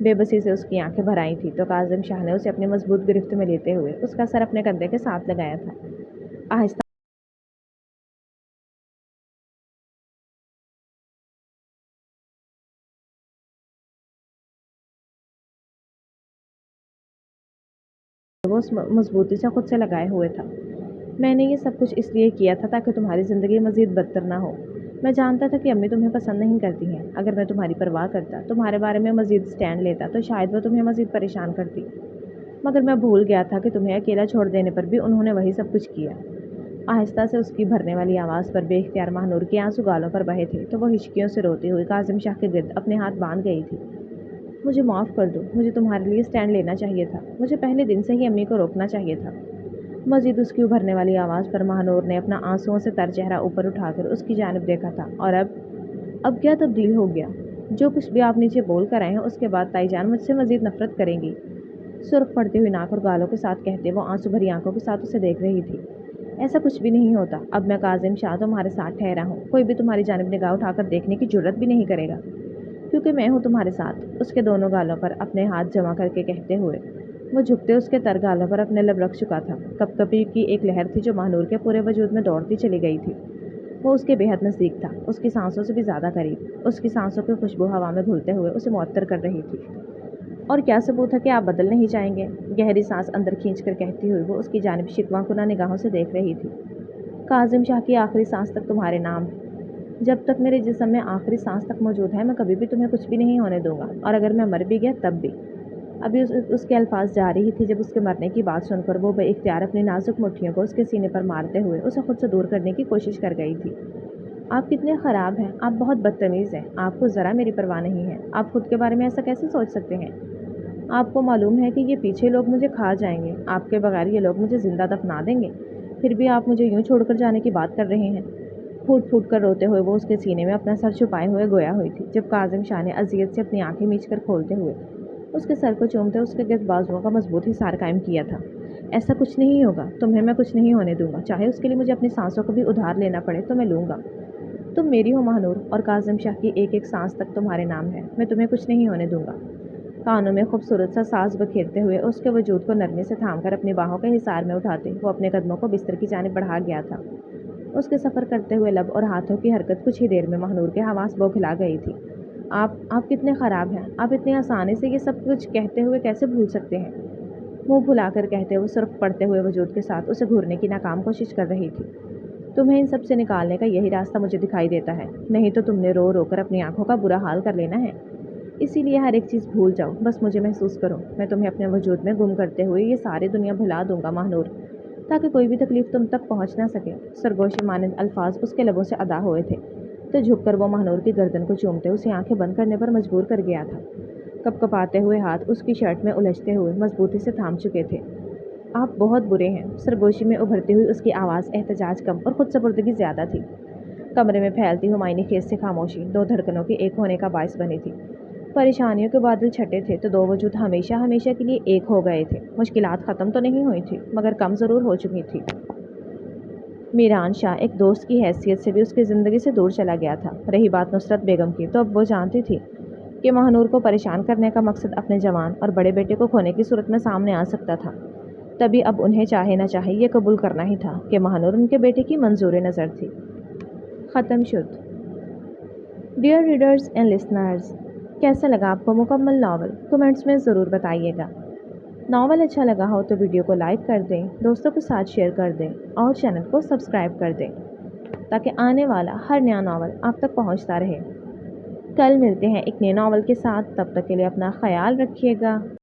بے بسی سے اس کی آنکھیں بھر آئی تھیں تو کاظم شاہ نے اسے اپنی مضبوط گرفت میں لیتے ہوئے اس کا سر اپنے کندھے کے ساتھ لگایا تھا۔ آہستہ وہ اس مضبوطی سے خود سے لگائے ہوئے تھا۔ میں نے یہ سب کچھ اس لیے کیا تھا تاکہ تمہاری زندگی مزید بدتر نہ ہو۔ میں جانتا تھا کہ امی تمہیں پسند نہیں کرتی ہیں۔ اگر میں تمہاری پرواہ کرتا، تمہارے بارے میں مزید اسٹینڈ لیتا تو شاید وہ تمہیں مزید پریشان کرتی، مگر میں بھول گیا تھا کہ تمہیں اکیلا چھوڑ دینے پر بھی انہوں نے وہی سب کچھ کیا۔ آہستہ سے اس کی بھرنے والی آواز پر بے اختیار ماہنور کے آنسو گالوں پر بہے تھے تو وہ ہچکیوں سے روتی ہوئی کاظم شاہ کے گرد اپنے ہاتھ باندھ گئی تھی۔ مجھے معاف کر دو، مجھے تمہارے لیے اسٹینڈ لینا چاہیے تھا، مجھے پہلے دن سے ہی امی کو روکنا چاہیے تھا۔ مزید اس کی ابھرنے والی آواز پر ماہنور نے اپنا آنسوؤں سے تر چہرہ اوپر اٹھا کر اس کی جانب دیکھا تھا۔ اور اب کیا تبدیل ہو گیا؟ جو کچھ بھی آپ نیچے بول کر آئے ہیں اس کے بعد تائی جان مجھ سے مزید نفرت کریں گی؟ سرخ پڑتی ہوئی ناک اور گالوں کے ساتھ کہتے وہ آنسو بھری آنکھوں کے ساتھ اسے دیکھ رہی تھی۔ ایسا کچھ بھی نہیں ہوتا، اب میں کاظم شاہ تمہارے ساتھ ٹھہرا ہوں، کوئی بھی تمہاری جانب نگاہ اٹھا کر دیکھنے کی جرت بھی نہیں کرے گا، کیونکہ میں ہوں تمہارے ساتھ۔ اس کے دونوں گالوں پر اپنے ہاتھ جمع کر کے کہتے ہوئے وہ جھکتے اس کے تر گالوں پر اپنے لب رکھ چکا تھا۔ کپکپی کی ایک لہر تھی جو ماہنور کے پورے وجود میں دوڑتی چلی گئی تھی۔ وہ اس کے بے حد نزدیک تھا، اس کی سانسوں سے بھی زیادہ قریب۔ اس کی سانسوں کی خوشبو ہوا میں گھلتے ہوئے اسے معطر کر رہی تھی۔ اور کیا ثبوت ہے کہ آپ بدل نہیں جائیں گے؟ گہری سانس اندر کھینچ کر کہتی ہوئی وہ اس کی جانب شکواں کناں نگاہوں سے دیکھ رہی تھی۔ کاظم شاہ کی آخری سانس تک تمہارے نام، جب تک میرے جسم میں آخری سانس تک موجود ہے میں کبھی بھی تمہیں کچھ بھی نہیں ہونے دوں گا، اور اگر میں مر بھی گیا تب بھی۔ ابھی اس کے الفاظ جاری ہی تھی جب اس کے مرنے کی بات سن کر وہ بے اختیار اپنی نازک مٹھیوں کو اس کے سینے پر مارتے ہوئے اسے خود سے دور کرنے کی کوشش کر گئی تھی۔ آپ کتنے خراب ہیں، آپ بہت بدتمیز ہیں، آپ کو ذرا میری پرواہ نہیں ہے، آپ خود کے بارے میں ایسا کیسے سوچ سکتے ہیں؟ آپ کو معلوم ہے کہ یہ پیچھے لوگ مجھے کھا جائیں گے، آپ کے بغیر یہ لوگ مجھے زندہ دفنا دیں گے، پھر بھی آپ مجھے یوں چھوڑ کر جانے کی بات کر رہے ہیں۔ پھوٹ پھوٹ کر روتے ہوئے وہ اس کے سینے میں اپنا سر چھپائے ہوئے گویا ہوئی تھی جب کاظم شاہ نے اذیت سے اپنی آنکھیں میچ کر کھولتے ہوئے اس کے سر کو چومتے اس کے گرد بازوؤں کا مضبوط حصار قائم کیا تھا۔ ایسا کچھ نہیں ہوگا، تمہیں میں کچھ نہیں ہونے دوں گا، چاہے اس کے لیے مجھے اپنی سانسوں کو بھی ادھار لینا پڑے تو میں لوں گا۔ تم میری ہو ماہنور، اور کاظم شاہ کی ایک ایک سانس تک تمہارے نام ہے، میں تمہیں کچھ نہیں ہونے دوں گا۔ کانوں میں خوبصورت سا ساز بکھیرتے ہوئے اس کے وجود کو نرمی سے تھام کر اپنی باہوں کے حصار میں اٹھاتے وہ اپنے قدموں کو بستر کی جانب بڑھا گیا تھا۔ اس کے سفر کرتے ہوئے لب اور ہاتھوں کی حرکت کچھ ہی دیر میں ماہنور کے حواس بوکھلا گئی تھی۔ آپ کتنے خراب ہیں، آپ اتنی آسانی سے یہ سب کچھ کہتے ہوئے کیسے بھول سکتے ہیں؟ منہ پھلا کر کہتے ہوئے سرخ پڑتے ہوئے وجود کے ساتھ اسے گھورنے کی ناکام کوشش کر رہی تھی۔ تمہیں ان سب سے نکالنے کا یہی راستہ مجھے دکھائی دیتا ہے، نہیں تو تم نے رو رو کر اپنی آنکھوں کا برا حال کر لینا ہے۔ اسی لیے ہر ایک چیز بھول جاؤ، بس مجھے محسوس کرو، میں تمہیں اپنے وجود میں گم کرتے ہوئے یہ ساری دنیا بھلا دوں گا ماہنور، تاکہ کوئی بھی تکلیف تم تک پہنچ نہ سکے۔ سرگوشی مانند الفاظ اس کے لبوں سے ادا ہوئے تھے تو جھک کر وہ ماہنور کی گردن کو چومتے اسے آنکھیں بند کرنے پر مجبور کر گیا تھا۔ کپکپاتے ہوئے ہاتھ اس کی شرٹ میں الجھتے ہوئے مضبوطی سے تھام چکے تھے۔ آپ بہت برے ہیں، سرگوشی میں ابھرتی ہوئی اس کی آواز احتجاج کم اور خود سپردگی زیادہ تھی۔ کمرے میں پھیلتی ہمایونی خیز سے خاموشی دو دھڑکنوں کے ایک ہونے کا باعث بنی تھی۔ پریشانیوں کے بادل چھٹے تھے تو دو وجود ہمیشہ ہمیشہ کے لیے ایک ہو گئے تھے۔ مشکلات ختم تو نہیں ہوئی تھی مگر کم ضرور ہو چکی تھی۔ میران شاہ ایک دوست کی حیثیت سے بھی اس کی زندگی سے دور چلا گیا تھا۔ رہی بات نصرت بیگم کی تو اب وہ جانتی تھی کہ ماہنور کو پریشان کرنے کا مقصد اپنے جوان اور بڑے بیٹے کو کھونے کی صورت میں سامنے آ سکتا تھا۔ تبھی اب انہیں چاہے نہ چاہے یہ قبول کرنا ہی تھا کہ ماہنور ان کے بیٹے کی منظور نظر تھی۔ ختم شد۔ ڈیئر ریڈرز اینڈ لسنرز، کیسا لگا آپ کو مکمل ناول؟ کمنٹس میں ضرور بتائیے گا۔ ناول اچھا لگا ہو تو ویڈیو کو لائک کر دیں، دوستوں کے ساتھ شیئر کر دیں اور چینل کو سبسکرائب کر دیں تاکہ آنے والا ہر نیا ناول آپ تک پہنچتا رہے۔ کل ملتے ہیں ایک نئے ناول کے ساتھ، تب تک کے لیے اپنا خیال رکھیے گا۔